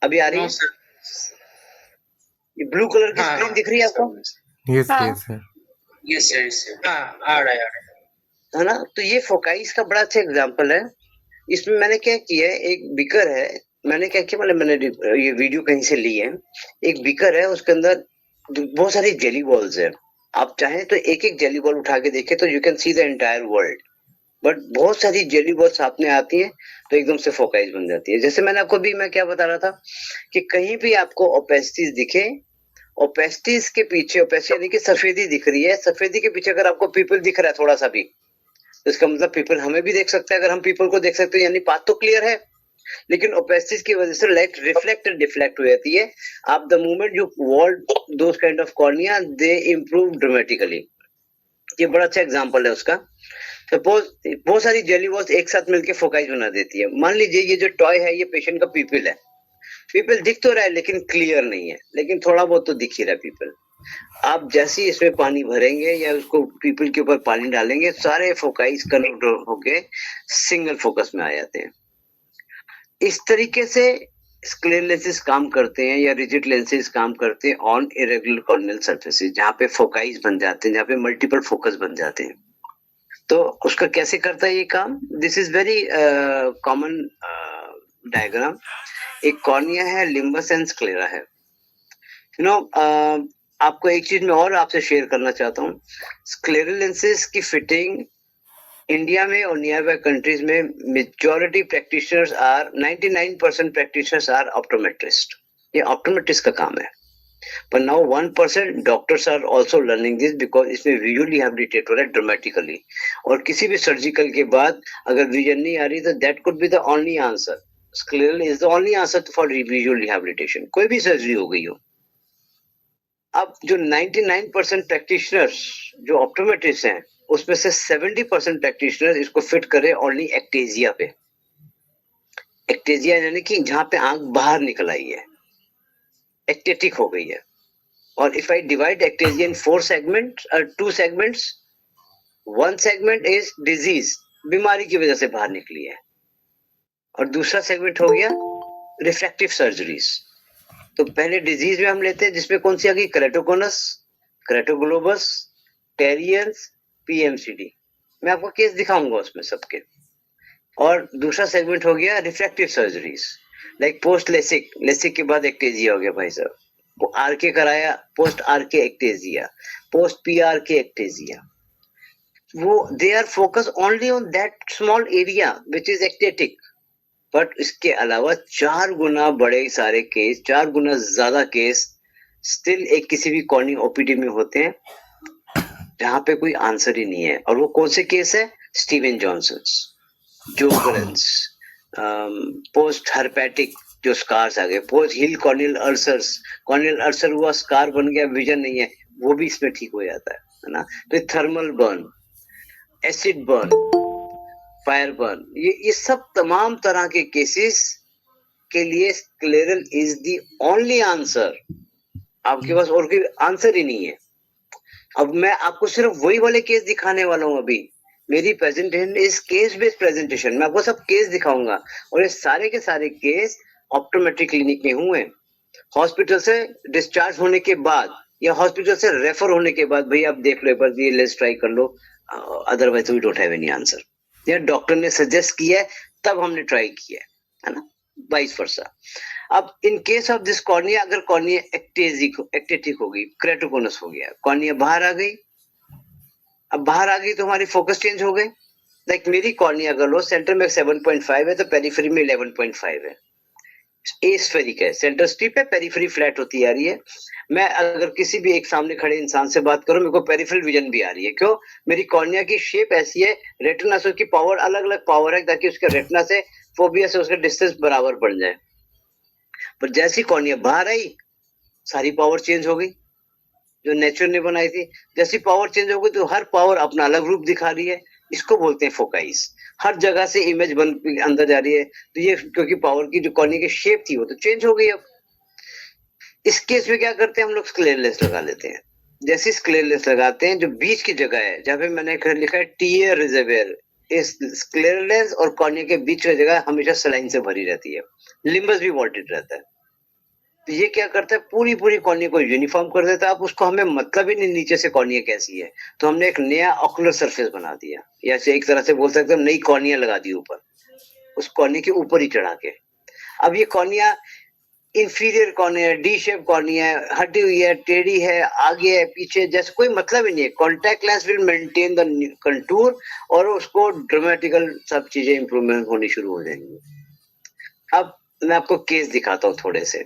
अभी आ रही नो है? सर। ये ब्लू कलर की हाँ स्क्रीन हाँ दिख रही है आपको? यस हाँ yes sir. Yes sir yes sir. हाँ आ रहा है। है ना? तो ये फोकाइस का बड़ा अच्छा एग्जांपल है। इसमें मैंने क्या किया है, एक बीकर है, मैंने क्या किया, मतलब मैंने ये वीडियो कहीं से ली है। एक बीकर है, उसके अंदर बहुत सारी जेली बॉल्स है। आप चाहें तो एक एक जेली बॉल उठा के देखें तो you can see the entire world. But बहुत सारी जेली बॉल्स सामने आती हैं तो एकदम से फोकाइज बन जाती है। जैसे मैंने आपको भी मैं क्या बता रहा था कि कहीं भी आपको ओपेसिटीज दिखे, ओपेसिटीज के पीछे, ओपेसिटी यानी कि सफेदी दिख रही है, सफेदी के पीछे अगर आपको पीपल दिख रहा है थोड़ा सा भी, तो इसका मतलब पीपल हमें भी देख सकता है। अगर हम पीपल को देख सकते हैं यानी पाथ तो क्लियर है। लेकिन ओपेसिटी की वजह से लाइट रिफ्लेक्ट एंड डिफ्लेक्ट हो जाती है। आप the moment you vault those kind of cornea they improve dramatically. ये बड़ा अच्छा एग्जांपल है उसका। सपोज बहुत सारी जेली बॉल्स एक साथ मिलकर फोकाइज बना देती है। मान लीजिए ये जो टॉय है ये पेशेंट का पीपल है। पीपल दिख तो रहा है लेकिन क्लियर नहीं है, लेकिन थोड़ा बहुत तो दिख ही रहा है पीपल। आप जैसे ही इसमें पानी भरेंगे या उसको पीपल के ऊपर पानी डालेंगे, सारे फोकाइज कनेक्ट होके सिंगल फोकस में आ जाते हैं। इस तरीके से स्क्लेर लेंसेज काम करते हैं या रिजिड लेंसेज काम करते हैं ऑन इरेगुलर कॉर्नियल सरफेसेस, जहाँ पे फोकाइज बन जाते हैं, जहाँ पे मल्टीपल फोकस बन जाते हैं। तो उसका कैसे करता है ये काम? This is very common diagram. एक कॉर्निया है, लिम्बस एंड स्क्लेरा है। यू नो, आपको एक चीज मैं और आपसे शेयर करना चाहता हूँ। स्क्लेरल लेंसेज की फिटिंग इंडिया में और नियर बाय कंट्रीज में majority practitioners are 99% practitioners are optometrist. ये ऑप्टोमेट्रिस्ट का काम है। पर now 1% doctors are also learning this because इसमें विजुअल रिहैबिलिटेट हो रहा है ड्रामेटिकली। और किसी भी सर्जिकल के बाद अगर विजन नहीं आ रही तो that could be the only answer. Scleral is the only answer for visual rehabilitation, कोई भी सर्जरी हो गई हो। अब जो 99% प्रैक्टिशनर्स जो ऑप्टोमेट्रिस्ट हैं, उसमें से 70% प्रैक्टिशनर्स इसको फिट करे ओनली एक्टेजिया पे। एक्टेजिया यानी कि जहां पे आंख बाहर निकल आई है, एक्टेटिक हो गई है। और if I divide ectasia in 4 segment और 2 सेगमेंट्स, 1 सेगमेंट इज डिजीज, बीमारी की वजह से बाहर निकली है, और दूसरा सेगमेंट हो गया रिफ्रैक्टिव सर्जरीज। तो पहले डिजीज में हम लेते हैं जिसमें कौन सी आ गई? केराटोकोनस, केराटोग्लोबस, टेरियंस, पीएमसीडी। मैं आपको केस दिखाऊंगा उसमें सबके। और दूसरा सेगमेंट हो गया refractive surgeries, like post LASIK, LASIK के बाद एक्टेजिया हो गया भाई साहब, वो आरके कराया, post RK ectasia, post PRK ectasia. वो they are focus only on that small area which is ectatic. But इसके अलावा 4 गुना बड़े सारे केस, 4 गुना ज्यादा केस स्टिल एक किसी भी कॉर्निंग ओपीडी में होते हैं जहां पे कोई आंसर ही नहीं है। और वो कौन से केस है? स्टीवन जॉनसन, जोगरेंस, पोस्ट हर्पेटिक जो स्कार्स आ गए, पोस्ट हिल कॉर्नियल अल्सर्स, कॉर्नियल अल्सर हुआ, स्कार बन गया, विजन नहीं है, वो भी इसमें ठीक हो जाता है ना। तो thermal burn, acid burn, fire burn, ये सब तमाम तरह के केसेस के लिए scleral is the only answer. आपके पास और कोई आंसर ही नहीं है। अब मैं आपको सिर्फ वही वाले केस दिखाने वाला हूँ। अभी मेरी presentation is case based presentation, मैं आपको सब केस दिखाऊंगा। और ये सारे के सारे केस ऑप्टोमेट्रिक क्लिनिक में हुए, हॉस्पिटल से डिस्चार्ज होने के बाद या हॉस्पिटल से रेफर होने के बाद, भाई आप देख लो एक बार, ये लेट्स ट्राई कर लो, otherwise we don't have any answer. या डॉक्टर ने सजेस्ट किया है तब हमने ट्राई किया है ना, वाइस वर्सा। अब in case of this cornea, अगर कॉर्निया एक्टेटिक हो गई, क्रेटोकोनस हो गया, कॉर्निया बाहर आ गई, अब बाहर आ गई तो हमारी फोकस चेंज हो गई। लाइक मेरी कॉर्निया अगर लो सेंटर में 7.5 है तो पेरिफेरी में 11.5 है। एस्फेरिक है, सेंटर स्टीप है, पेरिफेरी फ्लैट होती आ रही है। मैं अगर किसी भी एक सामने खड़े इंसान से बात करूं, मेरे को पेरिफेरल विजन भी आ रही है। क्यों? मेरी कॉर्निया की शेप ऐसी है, रेटिना से उसकी पावर अलग अलग पावर है, ताकि उसके रेटिना से फोबिया से उसका डिस्टेंस बराबर पड़ जाए। पर जैसी कॉर्निया बाहर आई, सारी पावर चेंज हो गई जो नेचर ने बनाई थी। जैसी पावर चेंज हो गई तो हर पावर अपना अलग रूप दिखा रही है। इसको बोलते हैं फोकाइस। हर जगह से इमेज बन अंदर जा रही है। तो ये क्योंकि पावर की जो कॉर्निया की शेप थी वो तो चेंज हो गई। अब इस केस में क्या करते हैं हम लोग? स्क्लेर लेंस लगा लेते हैं। जैसे स्क्लेर लेंस लगाते हैं, जो बीच की जगह है जहाँ पे मैंने लिखा है टीयर रिजर्वेयर, इस स्क्लेर लेंस और कॉर्निया के बीच की जगह हमेशा सलाइन से भरी रहती है। लिम्बस भी वॉल्टेड रहता है। तो ये क्या करता है, पूरी पूरी कॉर्निया को यूनिफॉर्म कर देता है। अब उसको हमें मतलब ही नहीं नीचे से कॉर्निया कैसी है, तो हमने एक नया ऑकुलर सरफेस बना दिया, या एक तरह से बोल सकते हैं नई कॉर्निया लगा दी ऊपर, उस कॉर्निया के ऊपर ही चढ़ा के। अब ये कॉर्निया इंफीरियर कॉर्निया है, डी शेप कॉर्निया है, हटी हुई है, टेढ़ी है, आगे है, पीछे, जैसे कोई मतलब ही नहीं है। Contact lens will maintain the contour और उसको ड्रामेटिकल सब चीजें इंप्रूवमेंट होनी शुरू हो जाएंगी। अब मैं आपको केस दिखाता हूँ थोड़े से,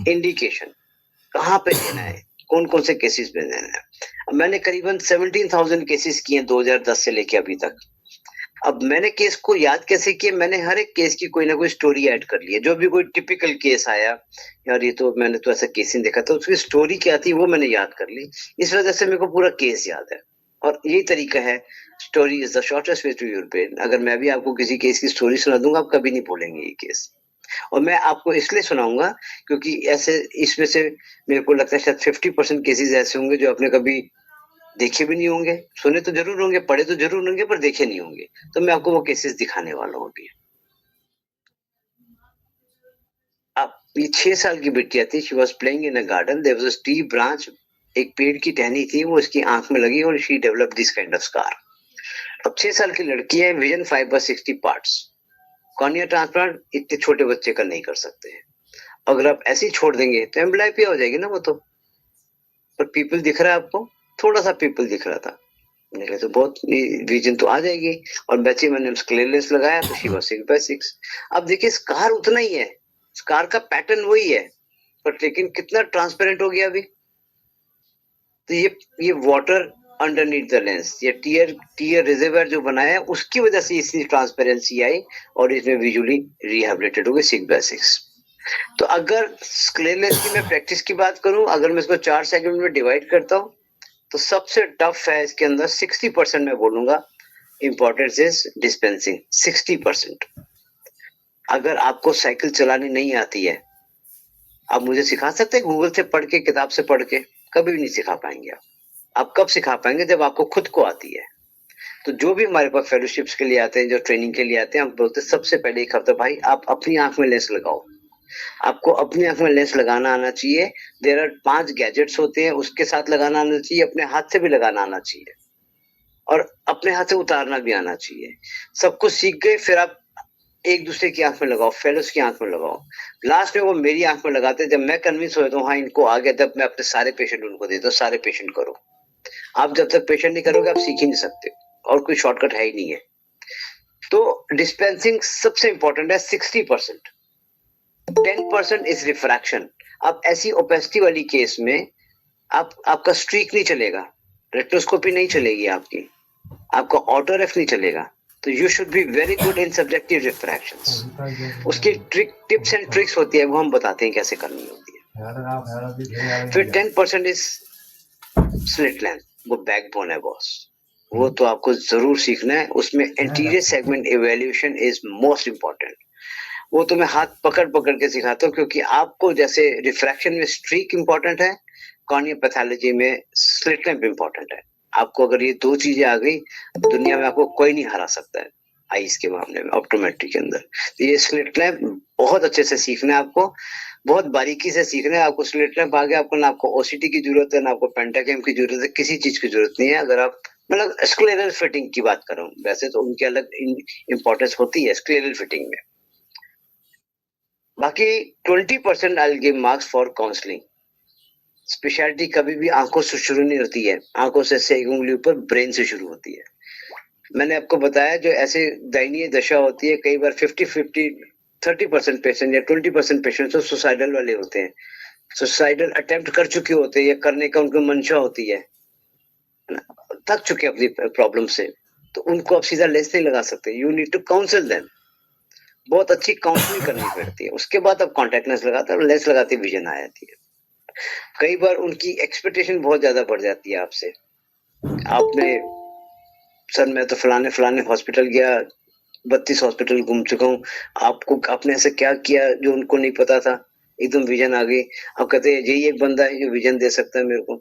इंडिकेशन कहाँ पे देना है, कौन कौन से केसेस पे देना है। मैंने करीबन 17,000 केसेस किए 2010 से लेके अभी तक। अब मैंने केस को याद कैसे किया, मैंने हर एक केस की कोई ना कोई स्टोरी ऐड कर ली है। जो भी कोई टिपिकल केस आया, यार ये तो मैंने तो ऐसा केस नहीं देखा, तो उसकी स्टोरी क्या थी वो मैंने याद कर ली। इस वजह से मेरे को पूरा केस याद है। और यही तरीका है, story is the shortest way to your brain. अगर मैं भी आपको किसी केस की स्टोरी सुना दूंगा, आप कभी नहीं भूलेंगे ये केस। और मैं आपको इसलिए सुनाऊंगा क्योंकि ऐसे इसमें से मेरे को लगता है शायद 50% केसेस ऐसे होंगे जो आपने कभी देखे भी नहीं होंगे, सुने तो जरूर होंगे, पढ़े तो जरूर होंगे, पर देखे नहीं होंगे। तो मैं आपको वो केसेस दिखाने वाला हूँ अभी। अब ये 6 साल की बिटिया थी, she was playing in a garden, there was a tree branch, एक पेड़ की टहनी थी, वो उसकी आंख में लगी और she developed this kind of scar. अब 6 साल की लड़की है, विजन 5/60 पार्ट्स। कॉर्निया ट्रांसप्लांट इतने छोटे बच्चे का नहीं कर सकते हैं। अगर आप ऐसे ही छोड़ देंगे तो एम्ब्लाइपिया हो जाएगी ना वो तो। पर पीपल दिख रहा है आपको, थोड़ा सा पीपल दिख रहा था, मैंने कहा तो बहुत विजन तो आ जाएगी। और बच्चे मैंने स्क्लेर लेंस लगाया तो शी वाज 6/6। अब देखिए स्कार उतना ही है, स्कार का पैटर्न वही है, पर लेकिन कितना ट्रांसपेरेंट हो गया अभी। तो ये वाटर अंडरनीथ द लेंस, ये टीयर रिजर्वर जो बनाया है उसकी वजह से इतनी ट्रांसपेरेंसी आई और इसमें विजुअली रिहेबिलिटेट हो गए 6/6। तो अगर स्क्लेर लेंस की मैं प्रैक्टिस की बात करूं, अगर मैं इसको 4 सेगमेंट में डिवाइड करता हूं, तो सबसे टफ है इसके अंदर 60% मैं बोलूंगा इंपॉर्टेंस इज डिस्पेंसिंग 60%। अगर आपको साइकिल चलानी नहीं आती है, आप मुझे सिखा सकते हैं गूगल से पढ़ के, किताब से पढ़ के? कभी भी नहीं सिखा पाएंगे आप कब सिखा पाएंगे, जब आपको खुद को आती है। तो जो भी हमारे पास फेलोशिप्स के लिए आते हैं, जो ट्रेनिंग के लिए आते हैं, हम बोलते हैं सबसे पहले एक हफ्ता भाई आप अपनी आंख में लेंस लगाओ। आपको अपनी आंख में लेंस लगाना आना चाहिए। देयर आर 5 गैजेट्स होते हैं, उसके साथ लगाना आना चाहिए, अपने हाथ से भी लगाना आना चाहिए और अपने हाथ से उतारना भी आना चाहिए। सब कुछ सीख गए, फिर आप एक दूसरे की आंख में लगाओ, फेलोस की आंख में लगाओ। लास्ट में वो मेरी आंख में लगाते हैं, जब मैं कन्विंस हो जाता हूँ हाँ इनको आ गया, तब मैं अपने सारे पेशेंट उनको देता हूँ, सारे पेशेंट करो। आप जब तक पेशेंट नहीं करोगे आप सीख ही नहीं सकते, और कोई शॉर्टकट है ही नहीं है। तो डिस्पेंसिंग सबसे इंपॉर्टेंट है 60%। 10% इज रिफ्रैक्शन। अब ऐसी ओपेसिटी वाली केस में आपका स्ट्रीक नहीं चलेगा, रेट्रोस्कोपी नहीं चलेगी आपका ऑटोरेफ नहीं चलेगा। तो you should be very good in subjective refractions. उसकी टिप्स एंड ट्रिक्स होती है, वो हम बताते हैं कैसे करनी होती है। फिर 10% इज स्लिट लेंथ, वो बैकबोन है बॉस, वो तो आपको जरूर सीखना है। उसमें anterior segment evaluation is most important. वो तो मैं हाथ पकड़ पकड़ के सिखाता हूँ, क्योंकि आपको जैसे रिफ्रैक्शन में स्ट्रीक इंपॉर्टेंट है, कॉर्निया पैथोलॉजी में स्लिट लैम्प इंपॉर्टेंट है। आपको अगर ये 2 चीजें आ गई, दुनिया में आपको कोई नहीं हरा सकता है आईज के मामले में, ऑप्टोमेट्री के अंदर। तो ये स्लिट लैम्प बहुत अच्छे से सीखना है आपको, बहुत बारीकी से सीखना है आपको। स्लिट लैम्प आ गया आपको, ना आपको ओसीटी की जरूरत है, ना आपको पेंटागैम की जरूरत है, किसी चीज की जरूरत नहीं है। अगर आप मतलब स्क्लेरल फिटिंग की बात करूं, वैसे तो उनकी अलग इंपॉर्टेंस होती है स्क्लेरल फिटिंग में। बाकी 20% I will give marks for counselling. Speciality कभी भी आंखों से शुरू नहीं होती है, आंखों से एक उंगली ऊपर ब्रेन से शुरू होती है। मैंने आपको बताया जो ऐसे दयनीय दशा होती है, कई बार 50-50 30% पेशेंट या 20% पेशेंट तो सुसाइडल वाले होते हैं, सुसाइडल अटेम्प्ट कर चुके होते हैं या करने का उनको मंशा होती है, थक चुके अपनी प्रॉब्लम से, तो उनको आप सीधा लेंस नहीं लगा सकते। You need to counsel them, बहुत अच्छी काउंसलिंग करनी पड़ती है, उसके बाद आप कॉन्टैक्ट लेंस लगाते हैं और लेंस लगाते विजन आ जाती है। कई बार उनकी एक्सपेक्टेशन बहुत ज्यादा बढ़ जाती है आपसे। आपने सर मैं तो फलाने हॉस्पिटल गया, 32 हॉस्पिटल घूम चुका हूँ, आपने ऐसा क्या किया जो उनको नहीं पता था, एकदम विजन आ गई। आप कहते हैं यही एक बंदा है जो विजन दे सकता है मेरे को,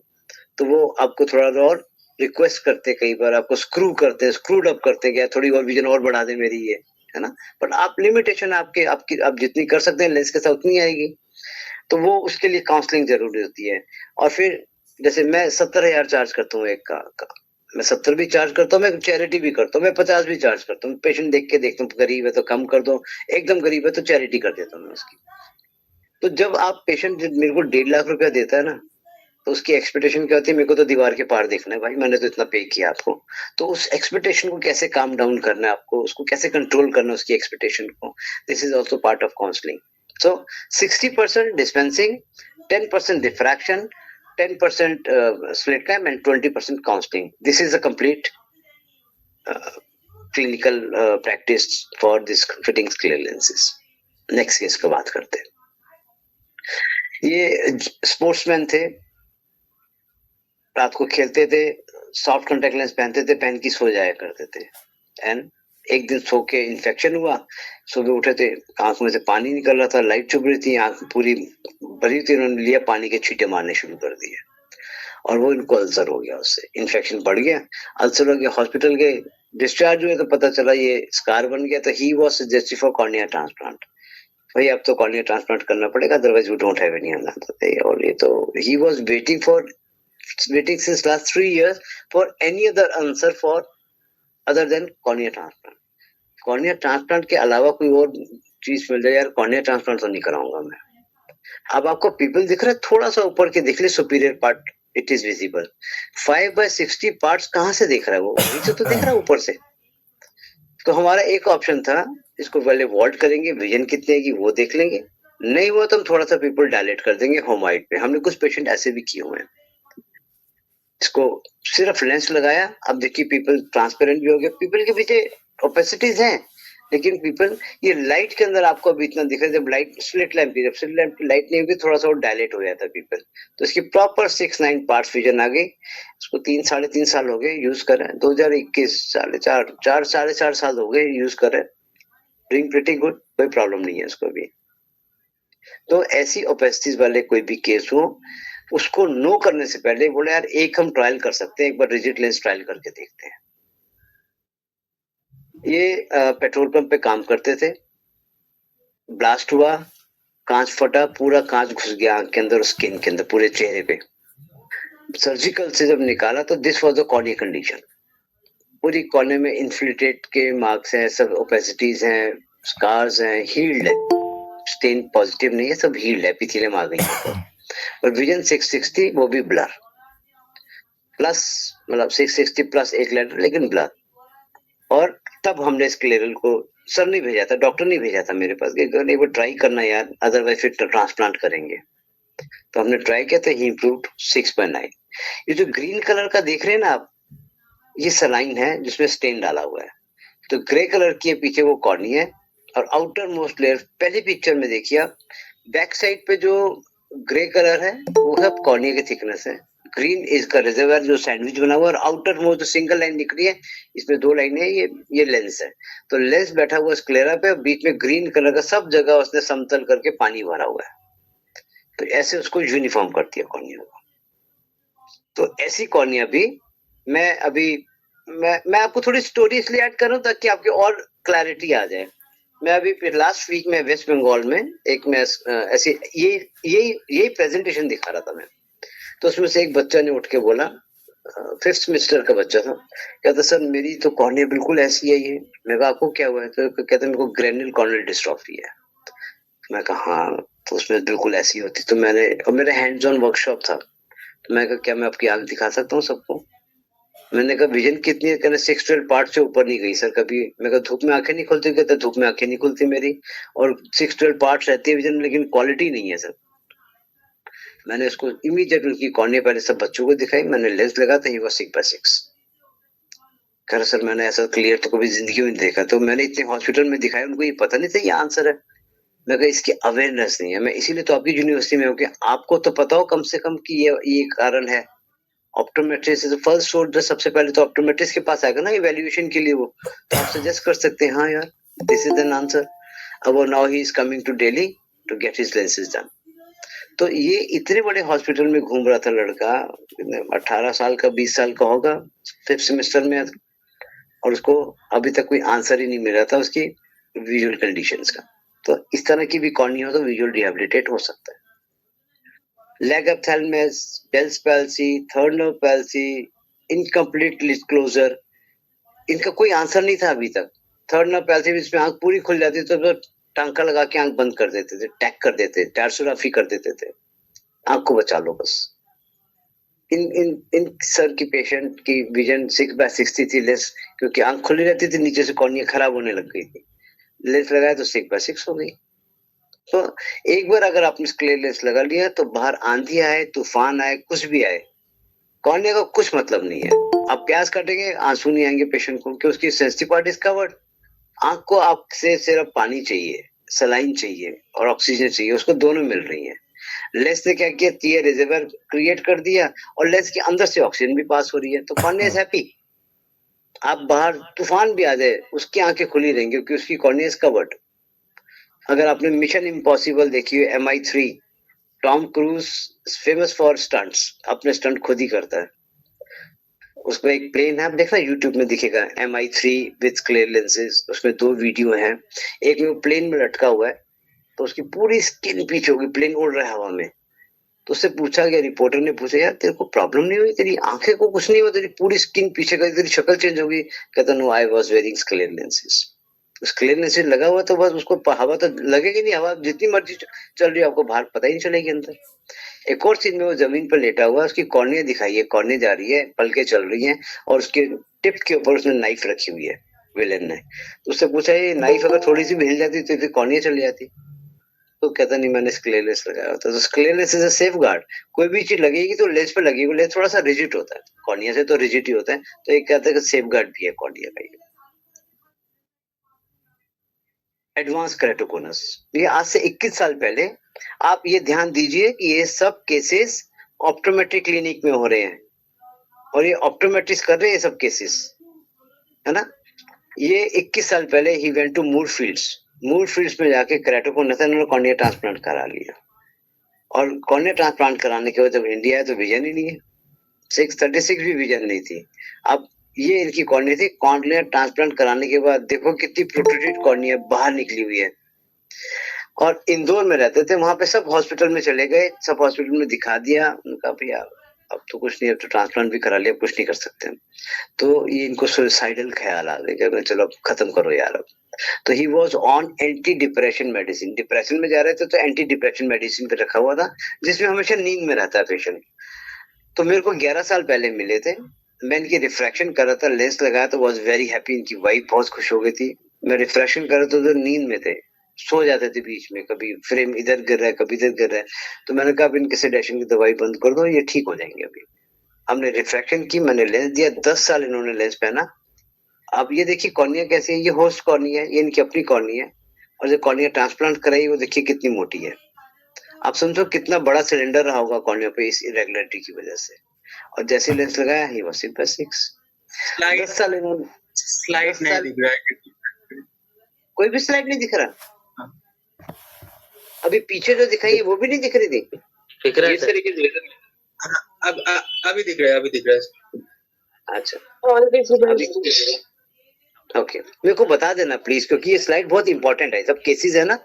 तो वो आपको थोड़ा और रिक्वेस्ट करते, कई बार आपको स्क्रूड अप करते क्या थोड़ी और विजन और बढ़ा दे मेरी, ये है ना। बट आप लिमिटेशन आपकी आप जितनी कर सकते हैं लेंस के साथ उतनी आएगी। तो वो उसके लिए काउंसलिंग जरूरी होती है। और फिर जैसे मैं 70,000 चार्ज करता हूँ एक का मैं 70 भी चार्ज करता हूँ, मैं चैरिटी भी करता हूँ, मैं 50 भी चार्ज करता हूँ। पेशेंट देख के देखता हूँ, गरीब है तो कम कर दो, एकदम गरीब है तो चैरिटी कर देता हूँ मैं उसकी। तो जब आप पेशेंट मेरे को 1.5 लाख रुपया देता है ना, तो उसकी एक्सपेक्टेशन क्या होती है, मेरे को तो दीवार के पार देखना है भाई, मैंने तो इतना पे किया आपको। तो उस एक्सपेक्टेशन को कैसे काम डाउन करना है आपको, उसको कैसे कंट्रोल करना है उसकी एक्सपेक्टेशन को, this is also part of counselling. So 60% dispensing, 10% diffraction, 10% slit time and 20% counselling. This is a complete clinical practice for this fitting clear lenses. Next case की बात करते हैं। ये स्पोर्ट्समैन थे, रात को खेलते थे, सॉफ्ट कॉन्टैक्ट लेंस पहनते थे, पहन के सो जाया करते थे। एंड एक दिन सो के इन्फेक्शन हुआ, सुबह उठे थे, आंख में से पानी निकल रहा था, लाइट चुभ रही थी, आंख पूरी भरी थी, उन्होंने लिया पानी के छींटे मारने शुरू कर दिए और वो इनको अल्सर हो गया, उससे इन्फेक्शन बढ़ गया, अल्सर हो गया, हॉस्पिटल गए, डिस्चार्ज हुए तो पता चला ये स्कार बन गया। तो he was suggested for cornea transplant. भाई अब तो कॉर्निया ट्रांसप्लांट करना पड़ेगा, otherwise we don't have any another. और ये तो he was waiting since last 3 years for any other answer for other than cornea transplant. Cornea transplant के अलावा कोई और चीज मिल जाए यार, कॉर्निया ट्रांसप्लांट तो नहीं कराऊंगा मैं। अब आपको पीपल दिख रहा है, थोड़ा सा ऊपर के देख ले, superior part it is visible. 5/60 parts कहाँ से देख रहा है वो, नीचे तो देख रहा है, ऊपर से। तो हमारा एक ऑप्शन था, इसको पहले वॉल्ट करेंगे, विजन कितने की वो देख लेंगे, नहीं हुआ तो हम थोड़ा सा पीपल डायलेट कर देंगे होमाइट पे। हमने कुछ पेशेंट ऐसे भी किए हुए हैं। इसको सिर्फ लेंस लगाया, अब देखिए पीपल ट्रांसपेरेंट भी हो गया, पीपल के पीछे ओपेसिटीज हैं, लेकिन पीपल ये लाइट के अंदर आपको अभी इतना दिख रहा है। जब लाइट स्लिट लैंप की, जब स्लिट लैंप की लाइट नहीं होगी, थोड़ा सा वो डायलेट हो जाता है पीपल। तो इसकी प्रॉपर 6-9 पार्ट्स विजन आ गई। इसको 3 साढ़े 3 साल हो गए यूज कर रहे हैं, 2021 साढ़े 4 साल हो गए यूज कर रहे हैं, डूइंग प्रीटी गुड, कोई प्रॉब्लम नहीं है इसको भी। तो ऐसी ओपेसिटीज वाले कोई भी केस हो, उसको नो करने से पहले बोले यार एक हम ट्रायल कर सकते हैं, एक बार रिजिड लेंस ट्रायल करके देखते हैं। ये पेट्रोल पंप पे काम करते थे, ब्लास्ट हुआ, कांच फटा, पूरा कांच घुस गया आंख के अंदर, स्किन के अंदर, पूरे चेहरे पे। सर्जिकल से जब निकाला तो this was the cornea condition. पूरी कॉर्निया में इन्फ्लेटेड के मार्क्स हैं, सब ओपेसिटीज हैं, स्कार्स हैं, हील्ड है, स्टेन पॉजिटिव नहीं है, सब हील्ड है, एपिथेलियम आ गई है। और विजन 660 वो भी ब्लर, प्लस मतलब 660 प्लस एक लेटर, लेकिन ब्लर। और तब हमने स्क्लेरल को, सर नहीं भेजा था, डॉक्टर नहीं भेजा था मेरे पास कि एक बार ट्राई करना यार, अदरवाइज फिर ट्रांसप्लांट करेंगे। तो हमने ट्राई किया था, ही इम्प्रूव्ड 6.9। ये जो ग्रीन कलर का देख रहे हैं ना आप, ये सलाइन है जिसमें स्टेन डाला हुआ है। तो ग्रे कलर की पीछे वो कॉर्निया है, और आउटर मोस्ट लेयर पहली पिक्चर में देखिए आप, बैक साइड पे जो ग्रे कलर है वो सब कॉर्निया की थिकनेस है। ग्रीन इसका रिजर्वर जो सैंडविच बना हुआ है, और आउटर मोस्ट जो सिंगल लाइन निकली है, इसमें 2 लाइनें हैं, ये लेंस है। तो लेंस बैठा हुआ स्क्लेरा पे, बीच में ग्रीन कलर का सब जगह उसने समतल करके पानी भरा हुआ है। तो ऐसे उसको यूनिफॉर्म करती है कॉर्निया को। तो ऐसी कॉर्निया भी मैं अभी मैं आपको थोड़ी स्टोरी इसलिए ऐड कर रहा हूँ ताकि आपके और क्लैरिटी आ जाए। मैं अभी लास्ट वीक में वेस्ट बंगाल में एक मैं ऐसी यही प्रेजेंटेशन दिखा रहा था मैं। तो उसमें से एक बच्चा ने उठ के बोला, 5th सेमेस्टर का बच्चा था, कहता सर मेरी तो कॉर्निया बिल्कुल ऐसी है। ये मैं कहा आपको क्या हुआ है? तो कहता मेरे को ग्रेन्यूल कॉर्नियल डिस्ट्रॉफी है। मैं कहा हाँ, तो उसमें बिल्कुल ऐसी होती। तो मैंने, और मेरा हैंड्स ऑन वर्कशॉप था, तो मैं कहा क्या मैं आपकी आंख दिखा सकता हूँ सबको? मैंने कहा विजन कितनी है? कहना 6-12 पार्ट से ऊपर नहीं गई सर कभी। मैं कहा धूप में आंखें नहीं खुलती? कहता धूप में आंखें नहीं खुलती मेरी, और 6-12 पार्ट रहती है विजन, लेकिन क्वालिटी नहीं है सर। मैंने उसको इमीडिएट उनकी कॉर्निया पहले सब बच्चों को दिखाई, मैंने लेंस लगा था, ही वाज 6/6। कह रहा सर मैंने ऐसा क्लियर तो कभी जिंदगी में नहीं देखा। तो मैंने इतने हॉस्पिटल में दिखाया, उनको ये पता नहीं था ये आंसर है। मैं कहा इसकी अवेयरनेस नहीं है। मैं इसीलिए तो आपकी यूनिवर्सिटी में हूँ कि आपको तो पता हो कम से कम कि ये कारण है। ऑप्टोमेट्रिस्ट इज फर्स्ट सोर्स, सबसे पहले तो ऑप्टोमेट्रिस्ट के पास आएगा ना इवैल्यूएशन के लिए वो, तो आप सजेस्ट कर सकते हैं हाँ यार दिस इज एन आंसर। अब now he is coming to Delhi to get his lenses done. तो ये इतने बड़े हॉस्पिटल में घूम रहा था लड़का, 18 साल का, 20 साल का होगा, 5th सेमेस्टर में, और उसको अभी तक कोई आंसर ही नहीं मिल रहा था उसकी विजुअल कंडीशंस का। तो इस तरह की भी कॉर्निया हो तो विजुअल रिहेबिलिटेट हो सकता है। leg ophthalmos, Bell's palsy, third nerve palsy, incomplete lid closure, इनका कोई आंसर नहीं था अभी तक। थर्ड नर्व पैल्सी में इसमें आंख पूरी खुल जाती तो टांका लगा के आंख बंद कर देते थे, टैक कर देते, टार्सोग्राफी कर देते थे, आंख को बचा लो बस। इन इन इन सर की पेशेंट की विजन 6/6 थी लेस, क्योंकि आंख खुली रहती थी, नीचे से कॉर्निया खराब होने लग गई थी। लेंस लगाया तो 6/6 हो गई। तो एक बार अगर आपने स्क्लेर लेंस लगा लिया तो बाहर आंधी आए, तूफान आए, कुछ भी आए, कॉर्निया का कुछ मतलब नहीं है। आप प्यास काटेंगे, आंसू नहीं आएंगे पेशेंट को, क्योंकि उसकी सेंसिटिव पार्ट इज कवर्ड। आंख को आपसे सिर्फ पानी चाहिए, सलाइन चाहिए और ऑक्सीजन चाहिए, उसको दोनों मिल रही है। लेंस ने क्या किया, टीयर रिजर्वर क्रिएट कर दिया और लेंस के अंदर से ऑक्सीजन भी पास हो रही है, तो कॉर्निया इज हैप्पी। आप बाहर तूफान भी आ जाए, उसकी आंखें खुली रहेंगी क्योंकि उसकी कॉर्निया इज कवर्ड। अगर आपने मिशन इम्पॉसिबल देखी है, MI3, Tom cruise famous for stunts, अपने स्टंट खुद ही करता है। उसमें एक प्लेन है, आप देखना यूट्यूब में दिखेगा, MI3 विथ क्लियर लेंसेज, उसमें 2 वीडियो हैं। एक में वो प्लेन में लटका हुआ है, तो उसकी पूरी स्किन पीछे होगी, प्लेन उड़ रहा है हवा में। तो उससे पूछा गया, रिपोर्टर ने पूछा, यार तेरे को प्रॉब्लम नहीं हुई, तेरी आंखें को कुछ नहीं हुआ, तेरी पूरी स्किन पीछे गई, तेरी शक्ल चेंज हो गई? कहता no, I was wearing clear lenses. उस क्लियर लेंसेज लगा हुआ तो बस उसको हवा तो लगेगी नहीं, हवा जितनी मर्जी चल रही है आपको बाहर पता ही नहीं चलेगी अंदर। एक और चीज में वो जमीन पर लेटा हुआ, उसकी कॉर्निया दिखाई है, कॉर्निया जा रही है, पलके चल रही हैं और उसके टिप के ऊपर उसने नाइफ रखी हुई है विलेन ने। तो उससे पूछा, ये नाइफ अगर थोड़ी सी भी हिल जाती तो कॉर्निया चली जाती? तो कहता नहीं, मैंने स्क्लेरलेस लगाया होता। तो स्क्लेरलेस इज अ सेफ गार्ड। कोई भी चीज लगेगी तो लेंस पे लगेगी, लेंस थोड़ा सा रिजिड होता है, कॉर्निया से तो रिजिड ही होता है, तो एक कहता है कि सेफ गार्ड भी है कॉर्निया का। एडवांस केराटोकोनस, ये आज से 21 साल पहले, आप ये ध्यान दीजिए कि ये सब केसेस ऑप्टोमेट्रिक क्लिनिक में हो रहे हैं और ये ऑप्टोमेट्रिस्ट कर रहे हैं ये सब केसेस, है ना। ये 21 साल पहले he went to Moorfields में जाके केराटोकोनस कॉर्निया ट्रांसप्लांट करा लिया। और कॉर्निया ट्रांसप्लांट कराने के बाद जब इंडिया आया तो विजन ही नहीं है, 636 भी विजन नहीं थी। अब ये इनकी कॉर्निया थी, कॉर्निया ट्रांसप्लांट कराने के बाद देखो कितनी प्रोट्रूडेड कॉर्निया बाहर निकली हुई है। और इंदौर में रहते थे, वहां पे सब हॉस्पिटल में चले गए, सब हॉस्पिटल में दिखा दिया, उनका भैया अब तो कुछ नहीं, अब तो ट्रांसप्लांट भी करा लिया, कुछ नहीं कर सकते। तो ये इनको सुसाइडल ख्याल आ गए, चलो अब खत्म करो यार अब। तो he was on anti depression medicine, depression में जा रहे थे तो एंटी डिप्रेशन मेडिसिन पे रखा हुआ था, जिसमें हमेशा नींद में रहता है पेशेंट। तो मेरे को 11 साल पहले मिले थे, मैं इनकी रिफ्रैक्शन कर रहा था, लेंस लगाया तो वॉज वेरी हैप्पी, इनकी वाइफ बहुत खुश हो गई थी। मैं रिफ्रैक्शन कर रहा था तो नींद में थे, सो जाते थे बीच में, कभी फ्रेम इधर गिर रहा है, कभी इधर गिर रहा है। तो मैंने कहा अब इनके सेडेशन की दवाई बंद कर दो, ये ठीक हो जाएंगे अभी। हमने रिफ्रैक्शन की, मैंने लेंस दिया, 10 साल इन्होंने लेंस पहना। अब ये देखिए कॉर्निया कैसी है, ये होस्ट कॉर्निया है, ये इनकी अपनी कॉर्निया है, और जो कॉर्निया ट्रांसप्लांट कराई वो देखिए कितनी मोटी है। आप समझो कितना बड़ा सिलेंडर रहा होगा कॉर्निया पे इस इरेगुलरिटी की वजह से। और जैसे लेंस लगाया ही वॉज 6/6। 10 साल इन्होंने, स्लाइड नहीं दिख रहा है, कोई भी स्लाइड नहीं दिख रहा। अभी पीछे जो दिखाई है वो भी नहीं दिख रही थी, दिख रहा है इस तरीके से। अब अभी दिख रहा है, अभी दिख रहा है। अच्छा, ओके, मेरे को बता देना प्लीज, क्योंकि ये स्लाइड बहुत इंपॉर्टेंट है, सब केसेस है ना,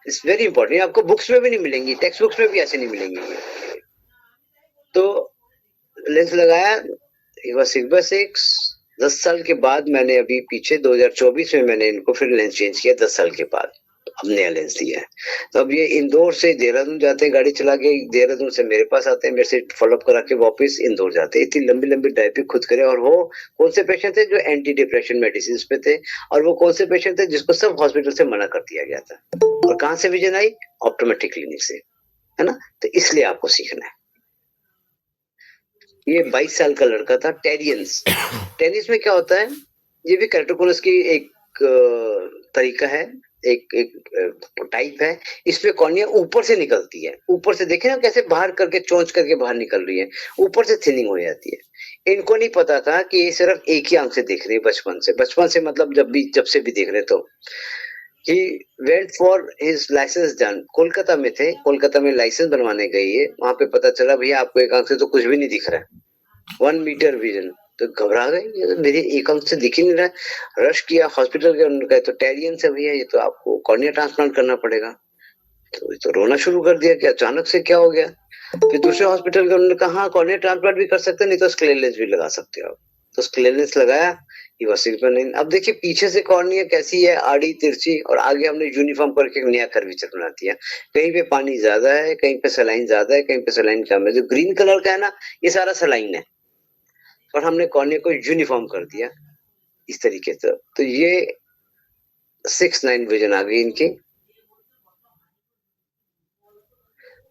इट्स वेरी इंपॉर्टेंट, आपको बुक्स में भी नहीं मिलेंगी, टेक्स्ट बुक्स में भी ऐसे नहीं मिलेंगी। तो लेंस लगाया, it was 6/6। 10 साल के बाद मैंने अभी पीछे 2024 में मैंने इनको फिर लेंस चेंज किया, 10 साल के बाद अब नया लेंस दिया है। तो अब ये इंदौर से देहरादून जाते हैं गाड़ी चला के, देहरादून से मेरे पास आते हैं, मेरे से फॉलोअप करा के वापस इंदौर जाते हैं। इतनी लंबी लंबी ड्राइव भी खुद करे। और वो कौन से पेशेंट थे जो एंटी डिप्रेशन मेडिसिन पे थे, और वो कौन से पेशेंट थे जिसको सब हॉस्पिटल से मना कर दिया गया था। और कहाँ से विजन आई? ऑप्टोमेट्रिक क्लिनिक से, है ना। तो इसलिए आपको सीखना है। ये 22 साल का लड़का था, टेरियंस। टेनिस में क्या होता है, ये भी केराटोकोनस की एक तरीका है, एक टाइप है। इसमें कॉर्निया ऊपर से निकलती है, ऊपर से देखे ना कैसे बाहर करके चोंच करके बाहर निकल रही है, ऊपर से थिनिंग हो जाती है। इनको नहीं पता था कि ये सिर्फ एक ही आंख से देख रही है, बचपन से मतलब जब से भी देख रहे। तो he went for his lenses done, Kolkata में थे, कोलकाता में लाइसेंस बनवाने गई है, वहां पे पता चला भैया आपको एक आंख से तो कुछ भी नहीं दिख रहा है, 1 मीटर विजन। तो घबरा गए, ये तो मेरे एक आंख से दिख ही नहीं रहा। रश किया हॉस्पिटल के, उन्होंने कहा तो टेरियन से भैया, ये तो आपको कॉर्निया ट्रांसप्लांट करना पड़ेगा। तो ये तो रोना शुरू कर दिया कि अचानक से क्या हो गया। फिर दूसरे हॉस्पिटल के उन्होंने कहा हाँ कॉर्निया ट्रांसप्लांट भी कर सकते हैं, नहीं तो स्क्लेर लेंस भी लगा सकते हो आप। तो स्क्लेर लेंस लगाया, ही वाज सिंपल। अब देखिए पीछे से कॉर्निया कैसी है, आड़ी तिरछी, और आगे हमने यूनिफॉर्म करके एक नया कर्वेचर बना दिया। कहीं पे पानी ज्यादा है, कहीं पे सलाइन ज्यादा है, कहीं पे सलाइन कम है। जो ग्रीन कलर का है ना, ये सारा सलाइन है, और हमने कॉर्निया को यूनिफॉर्म कर दिया इस तरीके से। तो ये 6-9 विजन आ गई इनकी।